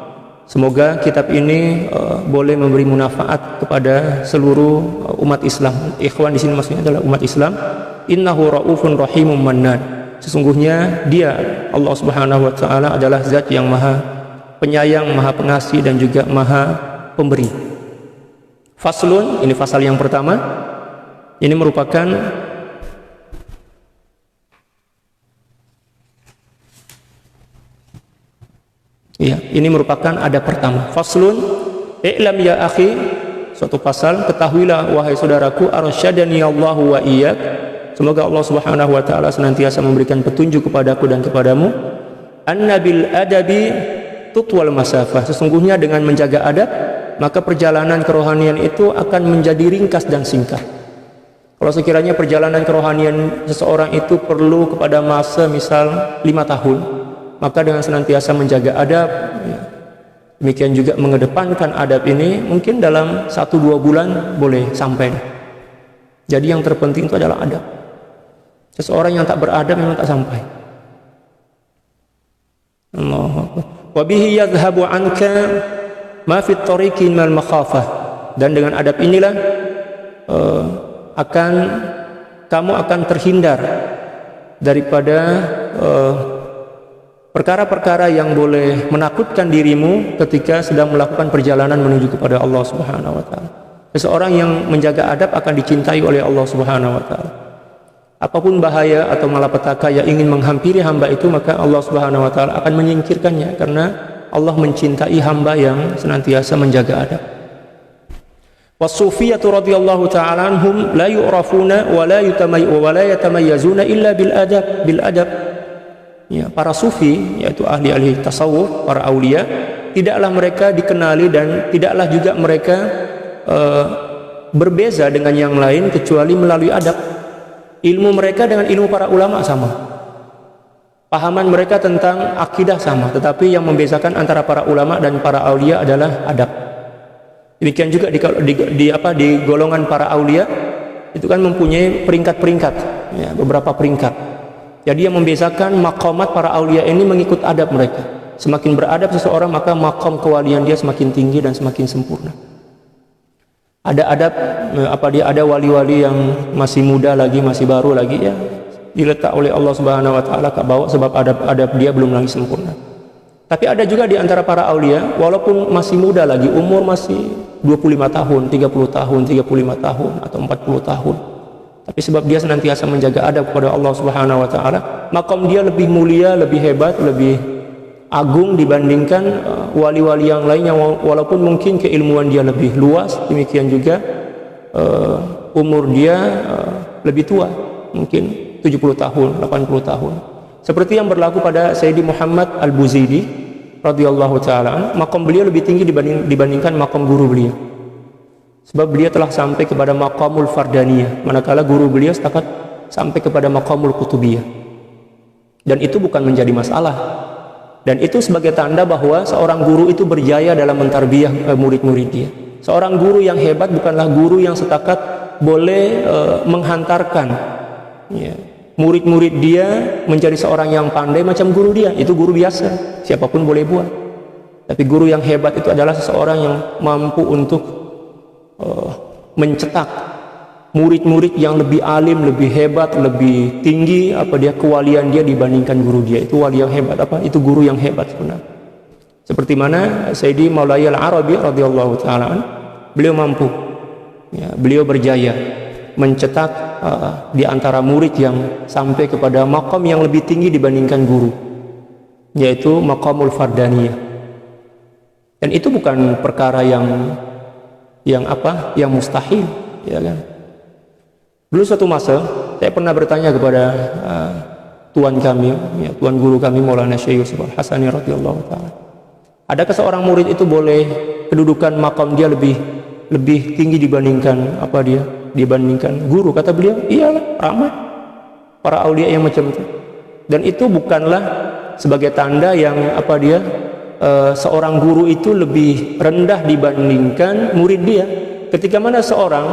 A: Semoga kitab ini boleh memberi manfaat kepada seluruh umat Islam. Ikhwan di sini maksudnya adalah umat Islam. Innahu raufun rahimun mannan. Sesungguhnya Dia, Allah Subhanahu wa taala, adalah zat yang maha penyayang, maha pengasih, dan juga maha pemberi. Faslun, ini fasal yang pertama. Ini merupakan ini merupakan adab pertama. Faslun, i'lam ya akhi, suatu pasal, ketahuilah wahai saudaraku, arsyadani Allahu wa iyyak. Semoga Allah Subhanahu wa taala senantiasa memberikan petunjuk kepadaku dan kepadamu. Annabil adabi tutwal masafah, sesungguhnya dengan menjaga adab maka perjalanan kerohanian itu akan menjadi ringkas dan singkat. Kalau sekiranya perjalanan kerohanian seseorang itu perlu kepada masa misal 5 tahun, maka dengan senantiasa menjaga adab, demikian juga mengedepankan adab ini, mungkin dalam 1-2 bulan boleh sampai. Jadi yang terpenting itu adalah adab. Seseorang yang tak beradab memang tak sampai. Allahu Akbar. Wa bihi yadhhabu anka ma fi at-tariqi minal makhafah, dan dengan adab inilah akan kamu akan terhindar daripada perkara-perkara yang boleh menakutkan dirimu ketika sedang melakukan perjalanan menuju kepada Allah Subhanahu wa taala. Seseorang yang menjaga adab akan dicintai oleh Allah Subhanahu wa taala. Apapun bahaya atau malapetaka yang ingin menghampiri hamba itu, maka Allah Subhanahu wa taala akan menyingkirkannya, karena Allah mencintai hamba yang senantiasa menjaga adab. Was-sufiyatu radhiyallahu ta'ala anhum la yu'rafuna wa la yatamayyazuna illa bil adab. Ya, para sufi, yaitu ahli-ahli tasawuf, para aulia, tidaklah mereka dikenali dan tidaklah juga mereka berbeza dengan yang lain kecuali melalui adab. Ilmu mereka dengan ilmu para ulama sama, pahaman mereka tentang akidah sama, tetapi yang membedakan antara para ulama dan para aulia adalah adab. Demikian juga di golongan para aulia itu kan mempunyai peringkat-peringkat, ya, beberapa peringkat. Jadi yang membedakan maqamat para aulia ini mengikut adab mereka. Semakin beradab seseorang, maka maqam kewalian dia semakin tinggi dan semakin sempurna. Ada adab, ada wali-wali yang masih muda lagi, masih baru lagi, ya, diletak oleh Allah Subhanahu wa taala ke bawah sebab adab dia belum lagi sempurna. Tapi ada juga di antara para aulia, walaupun masih muda lagi, umur masih 25 tahun, 30 tahun, 35 tahun atau 40 tahun. Tapi sebab dia senantiasa menjaga adab kepada Allah Subhanahu wa taala, maqam dia lebih mulia, lebih hebat, lebih agung dibandingkan wali-wali yang lainnya, walaupun mungkin keilmuan dia lebih luas. Demikian juga umur dia lebih tua, mungkin 70 tahun, 80 tahun. Seperti yang berlaku pada Sayyidi Muhammad Al-Buzaidi radhiyallahu ta'ala, maqam beliau lebih tinggi dibandingkan maqam guru beliau. Sebab beliau telah sampai kepada maqamul fardaniyah, manakala guru beliau setakat sampai kepada maqamul kutubiyah. Dan itu bukan menjadi masalah. Dan itu sebagai tanda bahwa seorang guru itu berjaya dalam mentarbiyah murid-murid dia. Seorang guru yang hebat bukanlah guru yang setakat boleh menghantarkan, ya, murid-murid dia menjadi seorang yang pandai macam guru dia. Itu guru biasa, siapapun boleh buat. Tapi guru yang hebat itu adalah seseorang yang mampu untuk mencetak murid-murid yang lebih alim, lebih hebat, lebih tinggi kewalian dia dibandingkan guru dia. Itu wali yang hebat, itu guru yang hebat sebenarnya. Seperti mana Sayyidi Maulaya Al-Arabi radhiyallahu ta'ala, beliau mampu, ya, beliau berjaya mencetak di antara murid yang sampai kepada maqam yang lebih tinggi dibandingkan guru, yaitu maqamul fardaniyah. Dan itu bukan perkara yang mustahil, ya kan? Dulu suatu masa saya pernah bertanya kepada tuan kami, ya, tuan guru kami Maulana Syekh Yusuf Al-Hasani radhiyallahu ta'ala, adakah seorang murid itu boleh kedudukan maqam dia lebih tinggi dibandingkan dibandingkan guru? Kata beliau, iyalah, ramai para aulia yang macam itu. Dan itu bukanlah sebagai tanda yang seorang guru itu lebih rendah dibandingkan murid dia. Ketika mana seorang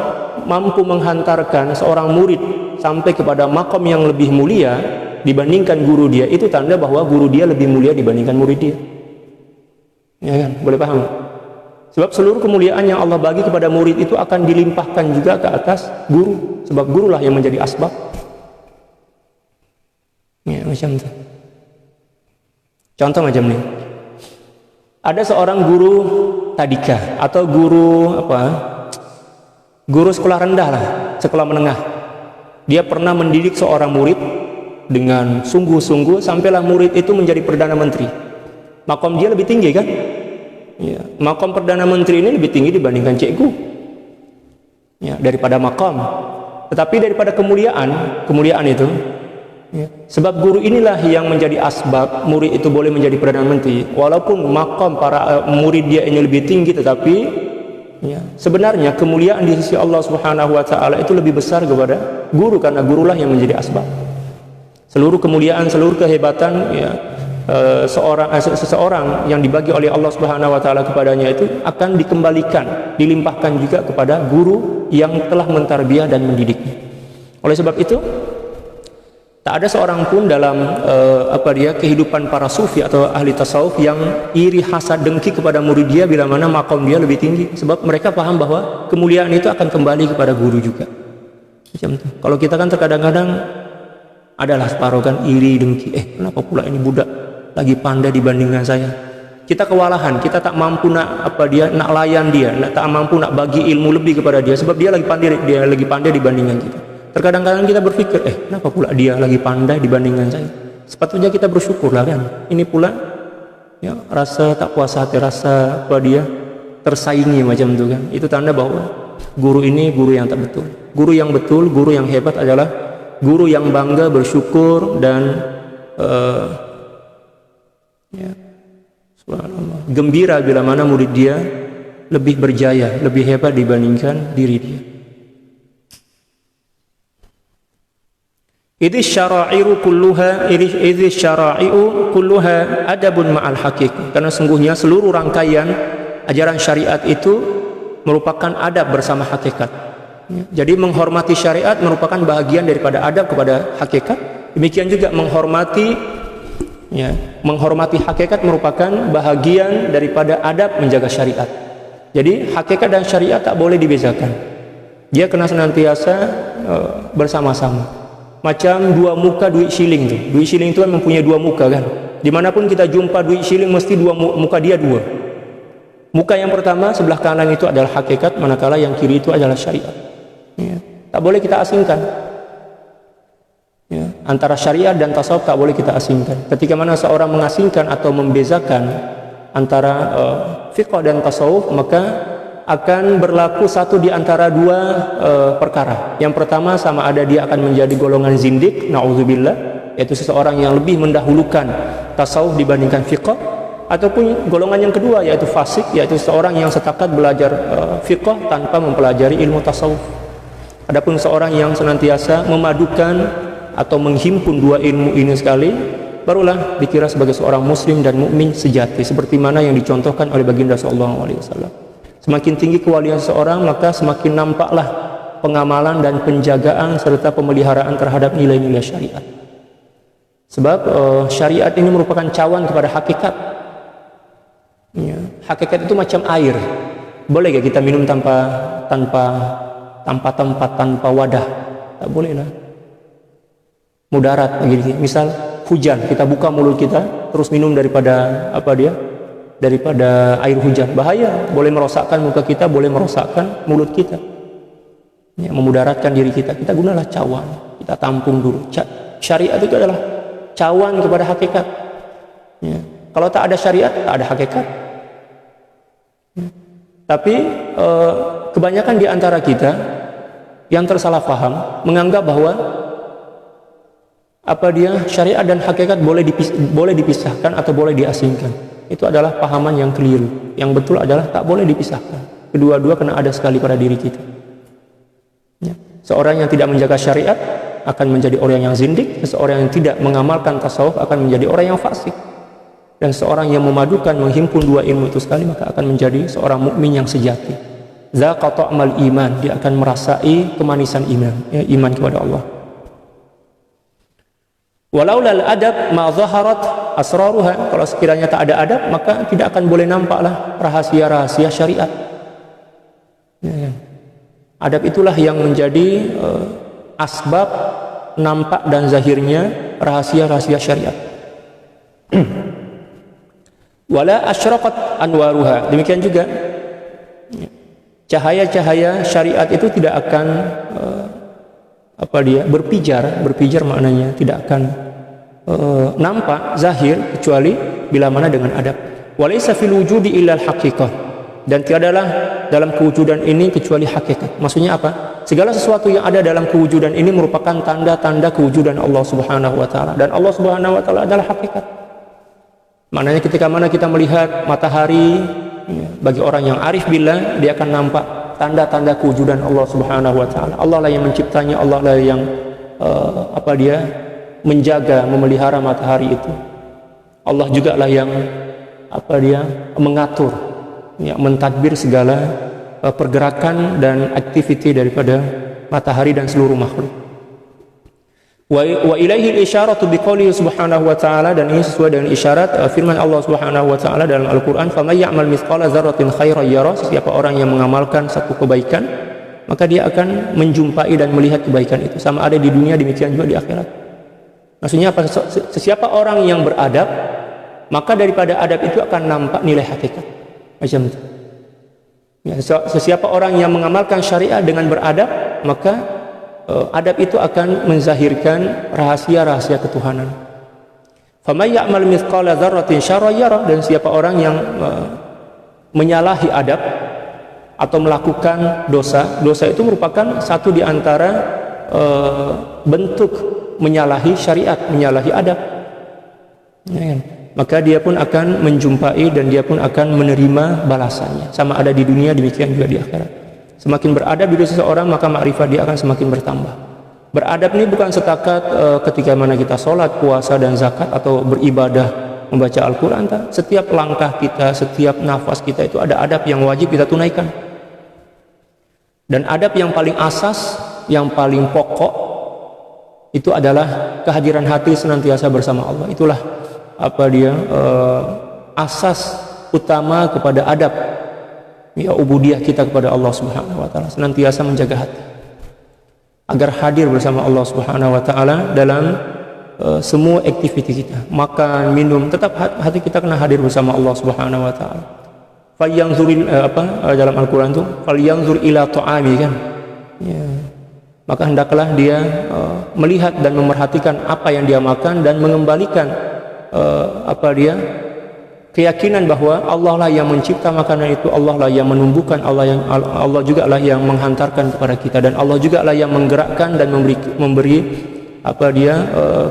A: mampu menghantarkan seorang murid sampai kepada maqam yang lebih mulia dibandingkan guru dia, itu tanda bahwa guru dia lebih mulia dibandingkan murid dia. Ya kan? Boleh paham? Sebab seluruh kemuliaan yang Allah bagi kepada murid itu akan dilimpahkan juga ke atas guru. Sebab gurulah yang menjadi asbab. Ya, macam itu. Contoh macam ini. Ada seorang guru tadika atau guru sekolah rendah lah, sekolah menengah. Dia pernah mendidik seorang murid dengan sungguh-sungguh sampailah murid itu menjadi perdana menteri. Makom dia lebih tinggi kan? Ya, makom perdana menteri ini lebih tinggi dibandingkan cikgu. Ya, daripada makom. Tetapi daripada kemuliaan itu, ya, sebab guru inilah yang menjadi asbab murid itu boleh menjadi perdana menteri. Walaupun makom para murid dia ini lebih tinggi, tetapi ya, sebenarnya kemuliaan di sisi Allah Subhanahu wa taala itu lebih besar kepada guru, karena gurulah yang menjadi asbab. Seluruh kemuliaan, seluruh kehebatan, ya, seseorang yang dibagi oleh Allah Subhanahu wa taala kepadanya itu akan dikembalikan, dilimpahkan juga kepada guru yang telah mentarbiyah dan mendidiknya. Oleh sebab itu, tak ada seorang pun dalam kehidupan para sufi atau ahli tasawuf yang iri, hasad, dengki kepada murid dia bila mana makom dia lebih tinggi. Sebab mereka paham bahwa kemuliaan itu akan kembali kepada guru juga. Macam itu. Kalau kita kan terkadang-kadang adalah separuh kan iri dengki, kenapa pula ini budak lagi pandai dibandingkan saya. Kita kewalahan, kita tak mampu nak layan dia, tak mampu nak bagi ilmu lebih kepada dia sebab dia lagi pandai dibandingkan kita. Terkadang-kadang kita berpikir, kenapa pula dia lagi pandai dibandingkan saya. Sepatutnya kita bersyukurlah kan. Ini pula ya, rasa tak puas hati, rasa dia tersaingi macam itu kan. Itu tanda bahwa guru ini guru yang tak betul. Guru yang betul, guru yang hebat adalah guru yang bangga, bersyukur dan gembira bila mana murid dia lebih berjaya, lebih hebat dibandingkan diri dia. Idh syara'i'u kulluha adabun ma'al haqiq. Karena sungguhnya seluruh rangkaian ajaran syariat itu merupakan adab bersama hakikat. Jadi menghormati syariat merupakan bahagian daripada adab kepada hakikat. Demikian juga menghormati hakikat merupakan bahagian daripada adab menjaga syariat. Jadi hakikat dan syariat tak boleh dibezakan. Dia kena senantiasa bersama-sama. Macam dua muka duit shilling tu. Duit shilling tu kan mempunyai dua muka kan. Dimanapun kita jumpa duit shilling mesti muka dia dua. Muka yang pertama sebelah kanan itu adalah hakikat, manakala yang kiri itu adalah syariat. Tak boleh kita asingkan. Antara syariat dan tasawuf tak boleh kita asingkan. Ketika mana seorang mengasingkan atau membezakan antara fiqh dan tasawuf, maka akan berlaku satu di antara dua perkara. Yang pertama, sama ada dia akan menjadi golongan zindik, na'udzubillah, yaitu seseorang yang lebih mendahulukan tasawuf dibandingkan fiqh, ataupun golongan yang kedua yaitu fasik, yaitu seseorang yang setakat belajar fiqh tanpa mempelajari ilmu tasawuf. Adapun seorang yang senantiasa memadukan atau menghimpun dua ilmu ini sekali, barulah dikira sebagai seorang muslim dan mukmin sejati, seperti mana yang dicontohkan oleh baginda sallallahu alaihi wasallam. Semakin tinggi kewalian seorang, maka semakin nampaklah pengamalan dan penjagaan serta pemeliharaan terhadap nilai-nilai syariat. Sebab syariat ini merupakan cawan kepada hakikat. Hakikat itu macam air. Boleh gak kita minum tanpa tempat, tanpa wadah? Tak boleh lah. Mudarat begini. Misal hujan, kita buka mulut kita terus minum daripada daripada air hujan, bahaya, boleh merosakkan muka kita, boleh merosakkan mulut kita, memudaratkan diri kita. Kita gunalah cawan, kita tampung dulu. Syariat itu adalah cawan kepada hakikat. Kalau tak ada syariat, tak ada hakikat. Tapi kebanyakan di antara kita yang tersalah paham menganggap bahwa syariat dan hakikat boleh dipisahkan atau boleh diasingkan. Itu adalah pahaman yang keliru. Yang betul adalah tak boleh dipisahkan. Kedua-dua kena ada sekali pada diri kita. Seorang yang tidak menjaga syariat akan menjadi orang yang zindik. Seseorang yang tidak mengamalkan tasawuf akan menjadi orang yang fasik. Dan seorang yang memadukan, menghimpun dua ilmu itu sekali, maka akan menjadi seorang mukmin yang sejati. Zaqa ta'mal iman, dia akan merasai kemanisan iman, iman kepada Allah. Walaulal adab ma zaharat asraruha, kalau sekiranya tak ada adab, maka tidak akan boleh nampaklah rahasia-rahasia syariat. Adab itulah yang menjadi asbab nampak dan zahirnya rahasia-rahasia syariat. Wala asyraqat anwaruha, demikian juga cahaya-cahaya syariat itu tidak akan berpijar maknanya tidak akan nampak zahir kecuali bila mana dengan adab. Walaysa fil wujudi illa al haqiqah, dan tiadalah dalam kewujudan ini kecuali hakikat. Maksudnya apa? Segala sesuatu yang ada dalam kewujudan ini merupakan tanda-tanda kewujudan Allah Subhanahu wa taala, dan Allah Subhanahu wa taala adalah hakikat. Maknanya ketika mana kita melihat matahari, bagi orang yang arif billah, dia akan nampak tanda-tanda kewujudan Allah Subhanahu wa taala. Allah lah yang menciptanya, Allah lah yang menjaga, memelihara matahari itu. Allah juga lah yang mengatur, mentadbir segala pergerakan dan aktiviti daripada matahari dan seluruh makhluk. Wa ilaihi al-isyaratu biqaulihi subhanahu wa ta'ala, dan ini sesuai dengan isyarat firman Allah Subhanahu wa ta'ala dalam Al-Qur'an, "Faman ya'mal mithqala dzarratin khairan yara", setiap orang yang mengamalkan satu kebaikan, maka dia akan menjumpai dan melihat kebaikan itu, sama ada di dunia demikian juga di akhirat. Maksudnya apa? Sesiapa orang yang beradab, maka daripada adab itu akan nampak nilai hakikat. Macam itu. Ya, sesiapa orang yang mengamalkan syariat dengan beradab, maka adab itu akan menzahirkan rahasia-rahasia ketuhanan. Faman ya'mal mithqala dzarratin syarran yarah, dan siapa orang yang menyalahi adab atau melakukan dosa, dosa itu merupakan satu di antara bentuk menyalahi syariat, menyalahi adab. Ya, kan? Maka dia pun akan menjumpai dan dia pun akan menerima balasannya, sama ada di dunia demikian juga di akhirat. Semakin beradab diri seseorang, maka makrifat dia akan semakin bertambah. Beradab ini bukan setakat ketika mana kita sholat, puasa dan zakat atau beribadah membaca Al-Quran. Setiap langkah kita, setiap nafas kita itu ada adab yang wajib kita tunaikan. Dan adab yang paling asas, yang paling pokok itu adalah kehadiran hati senantiasa bersama Allah. Itulah asas utama kepada adab, ya, ubudiyah kita kepada Allah Subhanahu wa taala, senantiasa menjaga hati agar hadir bersama Allah Subhanahu wa taala dalam semua aktiviti kita, makan, minum, tetap hati kita kena hadir bersama Allah Subhanahu wa taala. Falyanzuril dalam Al-Qur'an itu falyanzur ila ta'ami, kan, ya. Maka hendaklah dia melihat dan memerhatikan apa yang dia makan dan mengembalikan keyakinan bahwa Allah lah yang mencipta makanan itu, Allah lah yang menumbuhkan, Allah juga lah yang menghantarkan kepada kita, dan Allah juga lah yang menggerakkan dan memberi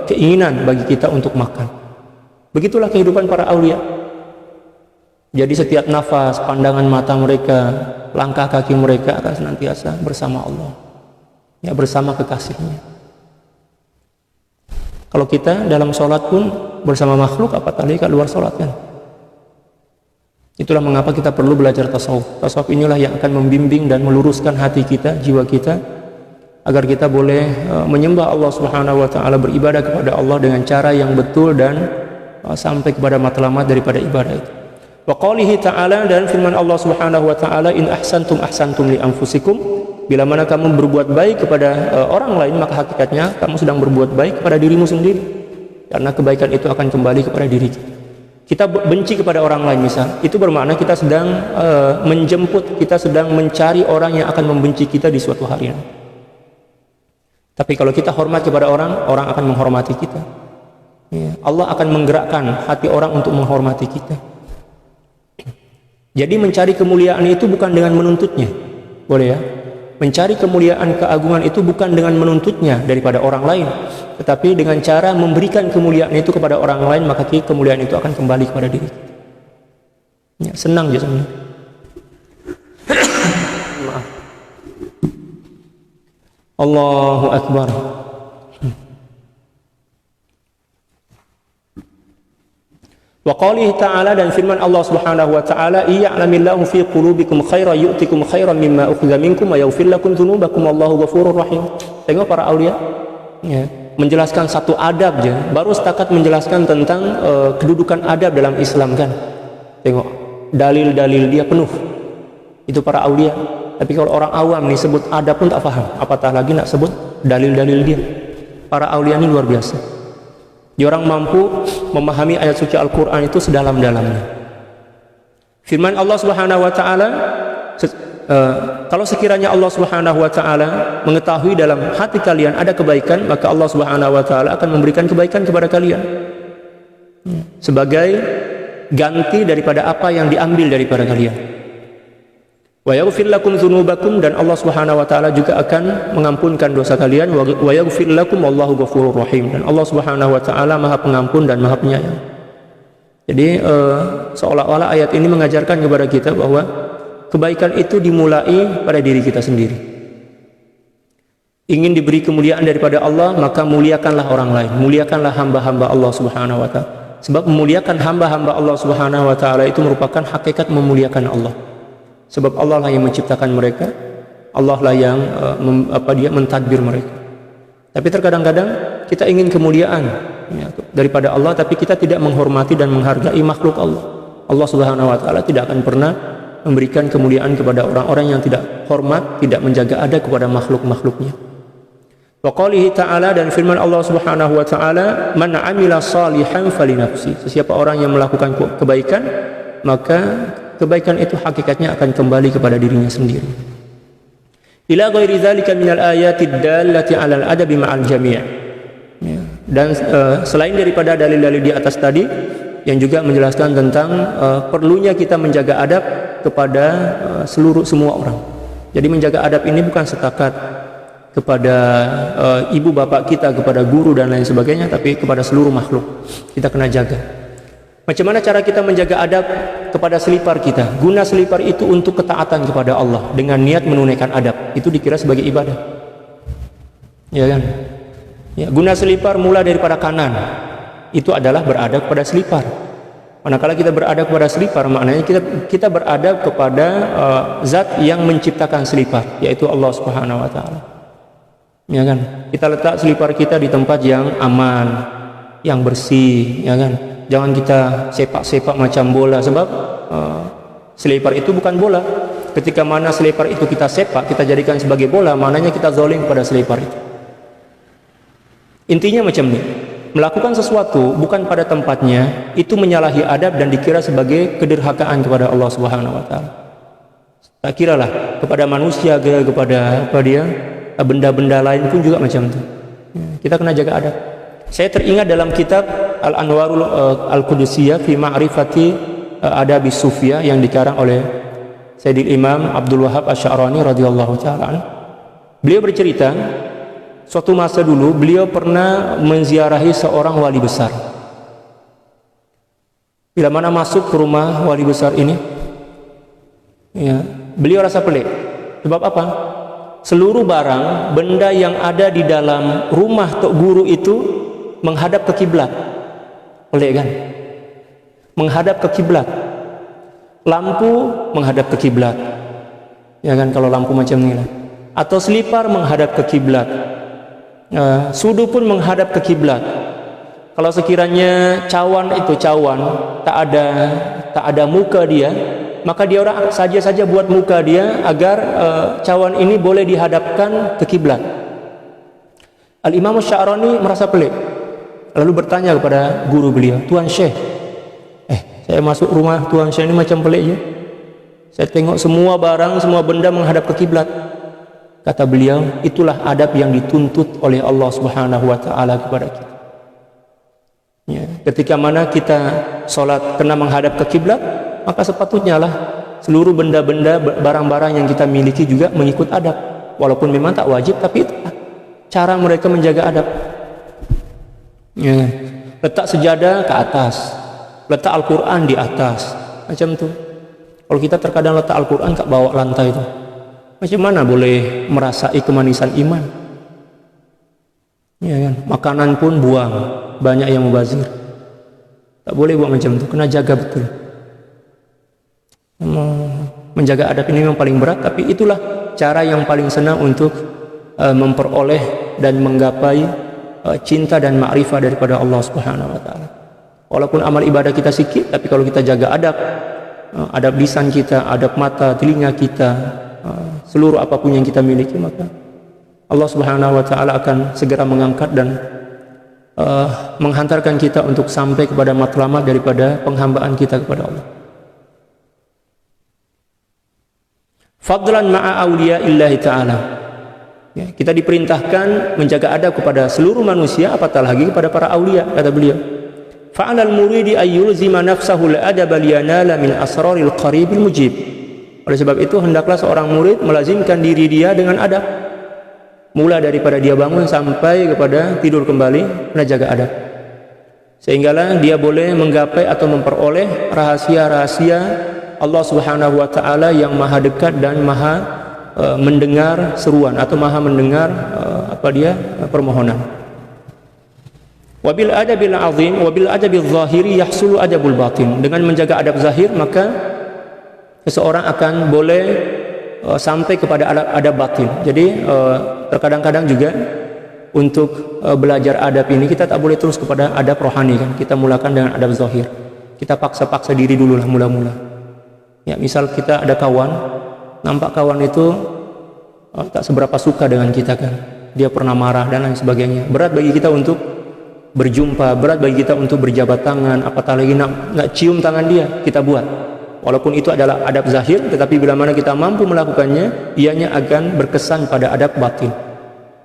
A: keinginan bagi kita untuk makan. Begitulah kehidupan para aulia. Jadi setiap nafas, pandangan mata mereka, langkah kaki mereka akan senantiasa bersama Allah, ya, bersama kekasihnya. Kalau kita dalam sholat pun bersama makhluk, apatah lagi luar sholat, kan. Itulah mengapa kita perlu belajar tasawuf. Tasawuf inilah yang akan membimbing dan meluruskan hati kita, jiwa kita, agar kita boleh menyembah Allah Subhanahu wa taala, beribadah kepada Allah dengan cara yang betul dan sampai kepada matlamat daripada ibadah itu. Wa qalihi ta'ala, dan firman Allah Subhanahu wa taala, in ahsantum ahsantum li anfusikum. Bila mana kamu berbuat baik kepada orang lain, maka hakikatnya kamu sedang berbuat baik kepada dirimu sendiri, karena kebaikan itu akan kembali kepada diri kita. Kita benci kepada orang lain misal, itu bermakna kita sedang menjemput, kita sedang mencari orang yang akan membenci kita di suatu hari nanti. Tapi kalau kita hormat kepada orang, orang akan menghormati kita, ya, Allah akan menggerakkan hati orang untuk menghormati kita. Jadi mencari kemuliaan itu bukan dengan menuntutnya, boleh ya. Mencari kemuliaan, keagungan itu bukan dengan menuntutnya daripada orang lain, tetapi dengan cara memberikan kemuliaan itu kepada orang lain, maka kemuliaan itu akan kembali kepada diri kita. Ya, senang je sebenarnya. Maaf. Allahu Akbar. Wa qalihi ta'ala, dan firman Allah Subhanahu wa ta'ala, iya'lamillahu fi qulubikum khairan yu'tikum khairan mimma ukhidha minkum wa yaghfir lakum dzunubakum wallahu ghafurur rahim. Tengok para aulia, ya, menjelaskan satu adab je, baru setakat menjelaskan tentang kedudukan adab dalam Islam, kan. Tengok dalil-dalil dia penuh. Itu para aulia. Tapi kalau orang awam nih sebut adab pun tak faham, apatah lagi nak sebut dalil-dalil dia. Para aulia ini luar biasa. Dia orang mampu memahami ayat suci Al-Quran itu sedalam-dalamnya. Firman Allah Subhanahu wa taala, kalau sekiranya Allah Subhanahu wa taala mengetahui dalam hati kalian ada kebaikan, maka Allah Subhanahu wa taala akan memberikan kebaikan kepada kalian sebagai ganti daripada apa yang diambil daripada kalian. Wa yaghfir lakum dzunubakum, dan Allah Subhanahu wa taala juga akan mengampunkan dosa kalian. Wa yaghfir lakum wallahu ghafurur rahim, dan Allah Subhanahu wa taala Maha Pengampun dan Maha Penyayang. Jadi seolah-olah ayat ini mengajarkan kepada kita bahwa kebaikan itu dimulai pada diri kita sendiri. Ingin diberi kemuliaan daripada Allah, maka muliakanlah orang lain, muliakanlah hamba-hamba Allah Subhanahu wa taala. Sebab memuliakan hamba-hamba Allah Subhanahu wa taala itu merupakan hakikat memuliakan Allah. Sebab Allah lah yang menciptakan mereka, Allah lah yang mentadbir mereka. Tapi terkadang-kadang kita ingin kemuliaan, ya, daripada Allah, tapi kita tidak menghormati dan menghargai makhluk Allah. Allah Subhanahu wa taala tidak akan pernah memberikan kemuliaan kepada orang-orang yang tidak hormat, tidak menjaga adab kepada makhluk-makhluknya. Wa qalihi ta'ala, dan firman Allah Subhanahu wa taala, man 'amila shalihan falinafsi. Sesiapa orang yang melakukan kebaikan, maka kebaikan itu hakikatnya akan kembali kepada dirinya sendiri. Ila ghairi dzalika minal ayatid dallati 'alal adabi ma'al jami'. Dan selain daripada dalil-dalil di atas tadi yang juga menjelaskan tentang perlunya kita menjaga adab kepada semua orang. Jadi menjaga adab ini bukan setakat kepada ibu bapak kita, kepada guru dan lain sebagainya, tapi kepada seluruh makhluk kita kena jaga. Macam mana cara kita menjaga adab kepada selipar kita? Guna selipar itu untuk ketaatan kepada Allah dengan niat menunaikan adab, itu dikira sebagai ibadah, ya kan? Ya, guna selipar mula daripada kanan, itu adalah beradab kepada selipar. Manakala kita beradab kepada selipar, maknanya kita beradab kepada zat yang menciptakan selipar, yaitu Allah Subhanahu wa taala. Ya kan? Kita letak selipar kita di tempat yang aman, yang bersih, ya kan? Jangan kita sepak-sepak macam bola, sebab selipar itu bukan bola. Ketika mana selipar itu kita sepak, kita jadikan sebagai bola, maknanya kita zalim pada selipar itu. Intinya macam ini, melakukan sesuatu bukan pada tempatnya itu menyalahi adab dan dikira sebagai kederhakaan kepada Allah Subhanahu wa taala. Tak kiralah kepada manusia, kepada benda-benda lain pun juga macam itu. Kita kena jaga adab. Saya teringat dalam kitab Al-Anwarul Al-Qudusiyah fi Ma'rifati Adabi Sufiyah yang dikarang oleh Sayyidil Imam Abdul Wahab Asy-Sya'rani radhiyallahu taala. Beliau bercerita, suatu masa dulu beliau pernah menziarahi seorang wali besar. Bila mana masuk ke rumah wali besar ini, ya, beliau rasa pelik. Sebab apa? Seluruh barang, benda yang ada di dalam rumah tok guru itu menghadap ke kiblat. Pelik kan? Menghadap ke kiblat. Lampu menghadap ke kiblat. Ya kan, kalau lampu macam ini lah. Atau selipar menghadap ke kiblat. Sudu pun menghadap ke kiblat. Kalau sekiranya cawan itu tak ada muka dia, maka dia orang saja buat muka dia agar cawan ini boleh dihadapkan ke kiblat. Al-Imam Asy-Sya'rani merasa pelik, lalu bertanya kepada guru beliau, "Tuan Syekh, saya masuk rumah Tuan Syekh ini macam pelik ya. Saya tengok semua barang, semua benda menghadap ke kiblat." Kata beliau, itulah adab yang dituntut oleh Allah Subhanahu wa taala kepada kita. Ya, ketika mana kita solat kena menghadap ke kiblat, maka sepatutnya lah seluruh benda-benda, barang-barang yang kita miliki juga mengikut adab. Walaupun memang tak wajib, tapi itulah cara mereka menjaga adab. Ya, letak sejadah ke atas, letak Al-Quran di atas, macam tu. Kalau kita terkadang letak Al-Quran kat bawah lantai itu, macam mana boleh merasai kemanisan iman? Ya kan? Makanan pun buang, banyak yang mubazir. Tak boleh buat macam itu, kena jaga betul. Menjaga adab ini memang paling berat, tapi itulah cara yang paling senang untuk memperoleh dan menggapai cinta dan ma'rifah daripada Allah Subhanahu wa taala. Walaupun amal ibadah kita sikit, tapi kalau kita jaga adab, adab lisan kita, adab mata, telinga kita, seluruh apapun yang kita miliki, maka Allah Subhanahu wa taala akan segera mengangkat dan menghantarkan kita untuk sampai kepada matlamat daripada penghambaan kita kepada Allah. Fadlan ma'a awliyaillahi ta'ala. Ya, kita diperintahkan menjaga adab kepada seluruh manusia, apatah lagi kepada para aulia, kata beliau. Fa'alal muridi ayyulzima nafsahu al-adaba liyanala min asraril qaribil mujib. Oleh sebab itu hendaklah seorang murid melazimkan diri dia dengan adab, mula daripada dia bangun sampai kepada tidur kembali, kena jaga adab, sehinggalah dia boleh menggapai atau memperoleh rahasia-rahasia Allah Subhanahu wa taala yang maha dekat dan maha mendengar seruan atau maha mendengar permohonan. Wabil adabil azim wabil adabil zahiri yahsulu adabul batin. Dengan menjaga adab zahir, maka seseorang akan boleh sampai kepada adab batin. Jadi terkadang-kadang juga untuk belajar adab ini kita tak boleh terus kepada adab rohani kan. Kita mulakan dengan adab zahir. Kita paksa-paksa diri dululah mula-mula. Ya, misal kita ada kawan, nampak kawan itu tak seberapa suka dengan kita kan, dia pernah marah dan lain sebagainya. Berat bagi kita untuk berjumpa, berat bagi kita untuk berjabat tangan, apatah lagi nak cium tangan dia, kita buat. Walaupun itu adalah adab zahir, tetapi bila mana kita mampu melakukannya, ianya akan berkesan pada adab batin.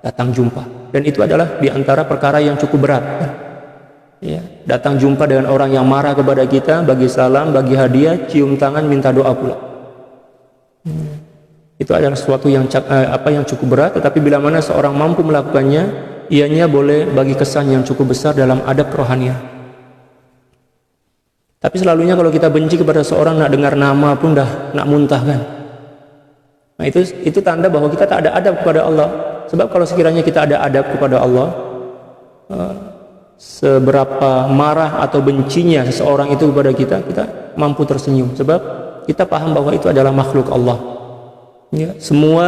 A: Datang jumpa, dan itu adalah diantara perkara yang cukup berat. Ya, datang jumpa dengan orang yang marah kepada kita, bagi salam, bagi hadiah, cium tangan, minta doa pula. Itu adalah sesuatu yang cukup berat, tetapi bila mana seorang mampu melakukannya, ianya boleh bagi kesan yang cukup besar dalam adab rohaniah. Tapi selalunya kalau kita benci kepada seorang, nak dengar nama pun dah nak muntah kan. Nah, itu tanda bahwa kita tak ada adab kepada Allah. Sebab kalau sekiranya kita ada adab kepada Allah, seberapa marah atau bencinya seseorang itu kepada kita, kita mampu tersenyum. Sebab kita paham bahwa itu adalah makhluk Allah. Ya, semua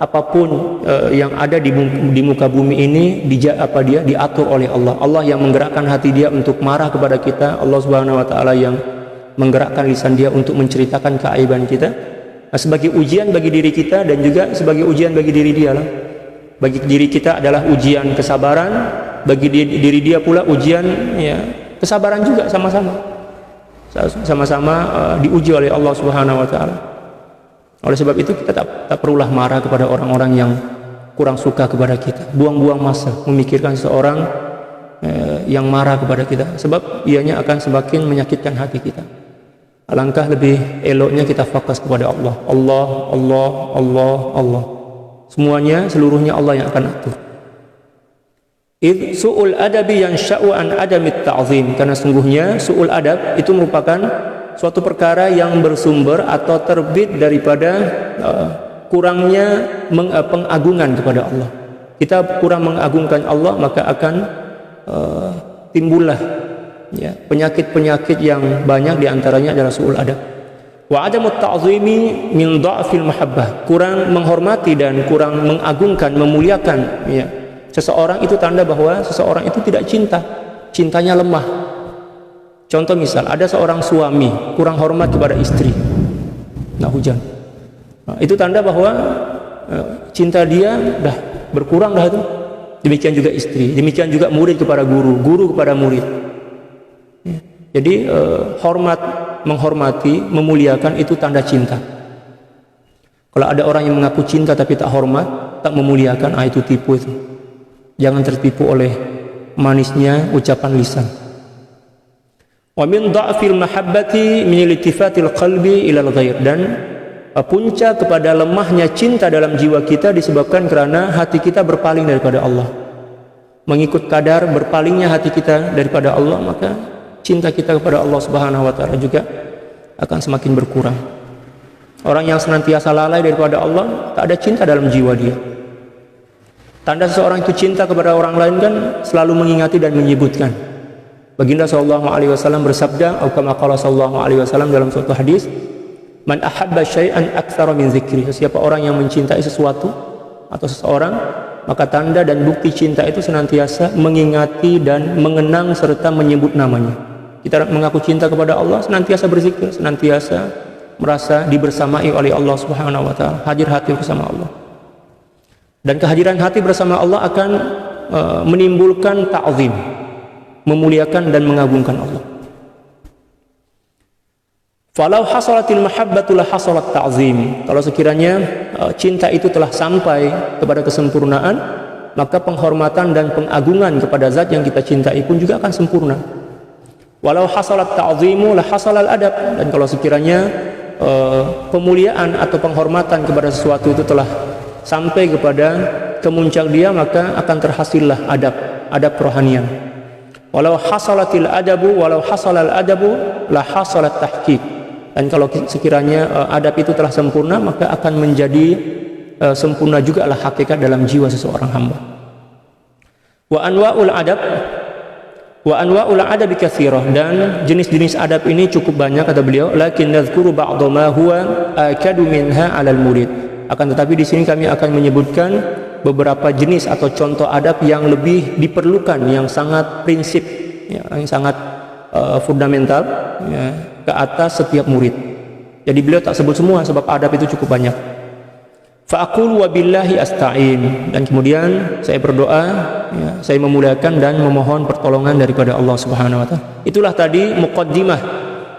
A: apapun yang ada di muka bumi ini diatur oleh Allah. Allah yang menggerakkan hati dia untuk marah kepada kita. Allah Subhanahu wa taala yang menggerakkan lisan dia untuk menceritakan keaiban kita. Nah, sebagai ujian bagi diri kita dan juga sebagai ujian bagi diri dia lah. Bagi diri kita adalah ujian kesabaran, bagi diri dia pula ujian ya kesabaran juga, sama-sama diuji oleh Allah Subhanahu wa taala. Oleh sebab itu kita tak perlulah marah kepada orang-orang yang kurang suka kepada kita. Buang-buang masa memikirkan seseorang yang marah kepada kita, sebab ianya akan semakin menyakitkan hati kita. Alangkah lebih eloknya kita fokus kepada Allah. Allah. Semuanya, seluruhnya Allah yang akan atur. Su'ul adabi yansha'u an adamit ta'zim, karena sungguhnya su'ul adab itu merupakan suatu perkara yang bersumber atau terbit daripada kurangnya pengagungan kepada Allah. Kita kurang mengagungkan Allah, maka akan timbullah ya penyakit-penyakit yang banyak, diantaranya adalah su'ul adab. Wa adamut ta'zimi min dha'fil mahabbah, kurang menghormati dan kurang mengagungkan, memuliakan ya seseorang itu tanda bahwa seseorang itu tidak cinta, cintanya lemah. Contoh misal ada seorang suami kurang hormat kepada istri, nah hujan, nah, itu tanda bahwa cinta dia dah berkurang dah itu. Demikian juga istri, demikian juga murid kepada guru, guru kepada murid ya. Jadi menghormati, memuliakan itu tanda cinta. Kalau ada orang yang mengaku cinta tapi tak hormat, tak memuliakan, itu tipu itu. Jangan tertipu oleh manisnya ucapan lisan. Wa min dha'fil mahabbati min iltifatil qalbi ilal ghair, dan puncak kepada lemahnya cinta dalam jiwa kita disebabkan karena hati kita berpaling daripada Allah. Mengikut kadar berpalingnya hati kita daripada Allah, maka cinta kita kepada Allah Subhanahu wa taala juga akan semakin berkurang. Orang yang senantiasa lalai daripada Allah, tak ada cinta dalam jiwa dia. Tanda seseorang itu cinta kepada orang lain kan selalu mengingati dan menyebutkan. Baginda sallallahu alaihi wasallam bersabda, atau kama qala sallallahu alaihi wasallam dalam suatu hadis, man ahabba syai'an aktsara min dzikri, siapa orang yang mencintai sesuatu atau seseorang, maka tanda dan bukti cinta itu senantiasa mengingati dan mengenang serta menyebut namanya. Kita mengaku cinta kepada Allah, senantiasa berzikir, senantiasa merasa dibersamai oleh Allah Subhanahu wa taala, hadir hati bersama Allah. Dan kehadiran hati bersama Allah akan menimbulkan ta'zim, memuliakan dan mengagungkan Allah. Falau hasalatil mahabbatu la hasalat ta'zim, kalau sekiranya cinta itu telah sampai kepada kesempurnaan, maka penghormatan dan pengagungan kepada zat yang kita cintai pun juga akan sempurna. Walau hasalat ta'zimu la hasalal adab, dan kalau sekiranya pemuliaan atau penghormatan kepada sesuatu itu telah sampai kepada kemuncak dia, maka akan terhasillah adab rohanian. Walau hasalatil adabu walau hasalal adabu la hasalat tahqiq, dan kalau sekiranya adab itu telah sempurna, maka akan menjadi sempurna juga lah hakikat dalam jiwa seseorang hamba. Wa anwa'ul adabi katsirah, dan jenis-jenis adab ini cukup banyak kata beliau, lakin nadzkuru ba'dha ma huwa akadu minha 'alal murid. Akan tetapi di sini kami akan menyebutkan beberapa jenis atau contoh adab yang lebih diperlukan, yang sangat prinsip ya, yang sangat fundamental ya, ke atas setiap murid. Jadi beliau tak sebut semua sebab adab itu cukup banyak. Fa'aqulu wa billahi asta'in, dan kemudian saya berdoa, ya, saya memuliakan dan memohon pertolongan daripada Allah Subhanahu wa taala. Itulah tadi muqaddimah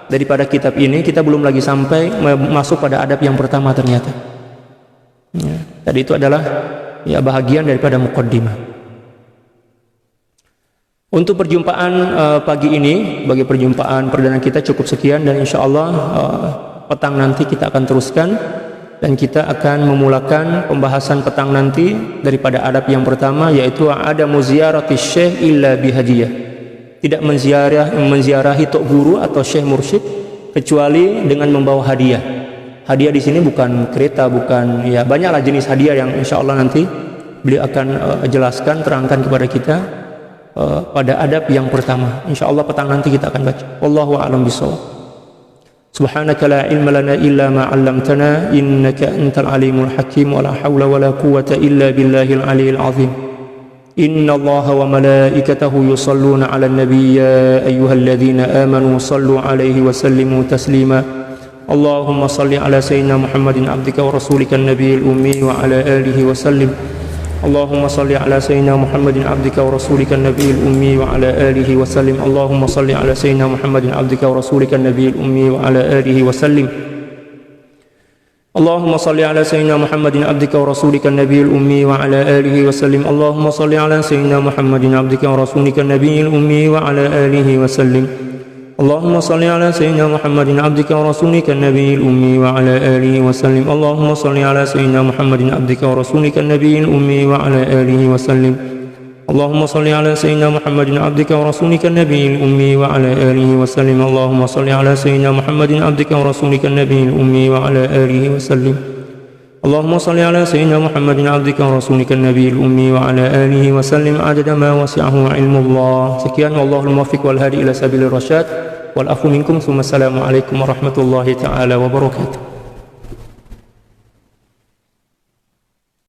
A: daripada kitab ini. Kita belum lagi sampai masuk pada adab yang pertama ternyata. Ya, tadi itu adalah ya bahagian daripada muqaddimah. Untuk perjumpaan pagi ini, bagi perjumpaan perdana kita cukup sekian, dan insyaallah petang nanti kita akan teruskan. Dan kita akan memulakan pembahasan petang nanti daripada adab yang pertama, yaitu adamu ziyarati syekh illa bihadiyah. Tidak menziarahi tok guru atau syekh mursyid kecuali dengan membawa hadiah. Hadiah di sini bukan kereta, bukan, ya banyaklah jenis hadiah yang insyaallah nanti beliau akan jelaskan, terangkan kepada kita pada adab yang pertama. Insyaallah petang nanti kita akan baca. Wallahu a'lam bishawab. Subhanaka la ilma lana illa ma 'allamtana innaka antal alimul hakim wa la hawla wa la quwwata illa billahil aliyil azim. Inna Allaha wa malaikatahu yusalluna 'alan nabiy ya ayyuhalladzina amanu sallu 'alaihi wa sallimu taslima. Allahumma salli 'ala sayyidina Muhammadin 'abdika wa rasulika an-nabiyil ummi wa 'ala alihi wa sallim. Allahumma salli 'ala sayyidina Muhammadin 'abdika wa rasulika an-nabiyil ummi wa 'ala alihi wa sallim. Allahumma salli 'ala sayyidina Muhammadin 'abdika wa rasulika an-nabiyil ummi wa 'ala alihi wa sallim. Allahumma salli 'ala sayyidina Muhammadin 'abdika wa rasulika an-nabiyil ummi wa 'ala alihi wa sallim. Allahumma salli 'ala sayyidina Muhammadin 'abdika wa rasulika an-nabiyil ummi wa 'ala alihi wa sallim. Allahumma salli 'ala sayyidina Muhammadin 'abdika wa rasulika an-nabiyil ummi wa 'ala alihi wa sallim. Allahumma salli 'ala sayyidina Muhammadin 'abdika wa rasulika an-nabiyil ummi wa 'ala alihi wa sallim. Allahumma salli 'ala sayyidina Muhammadin 'abdika wa rasulika an-nabiyil ummi wa 'ala alihi wa sallim. Allahumma salli 'ala sayyidina Muhammadin 'abdika wa rasulika an-nabiyil ummi wa 'ala alihi wa sallim. Allahumma salli 'ala sayyidina Muhammadin 'abdika wa rasulika an-nabiyil ummi wa 'ala alihi wa sallim adada ma wasi'ahu 'ilmullah. Sekian, wallahul muwaffiq wal hadi ila sabilir rasyad. Wal afu minkum. Assalamu alaikum warahmatullahi taala wabarakatuh.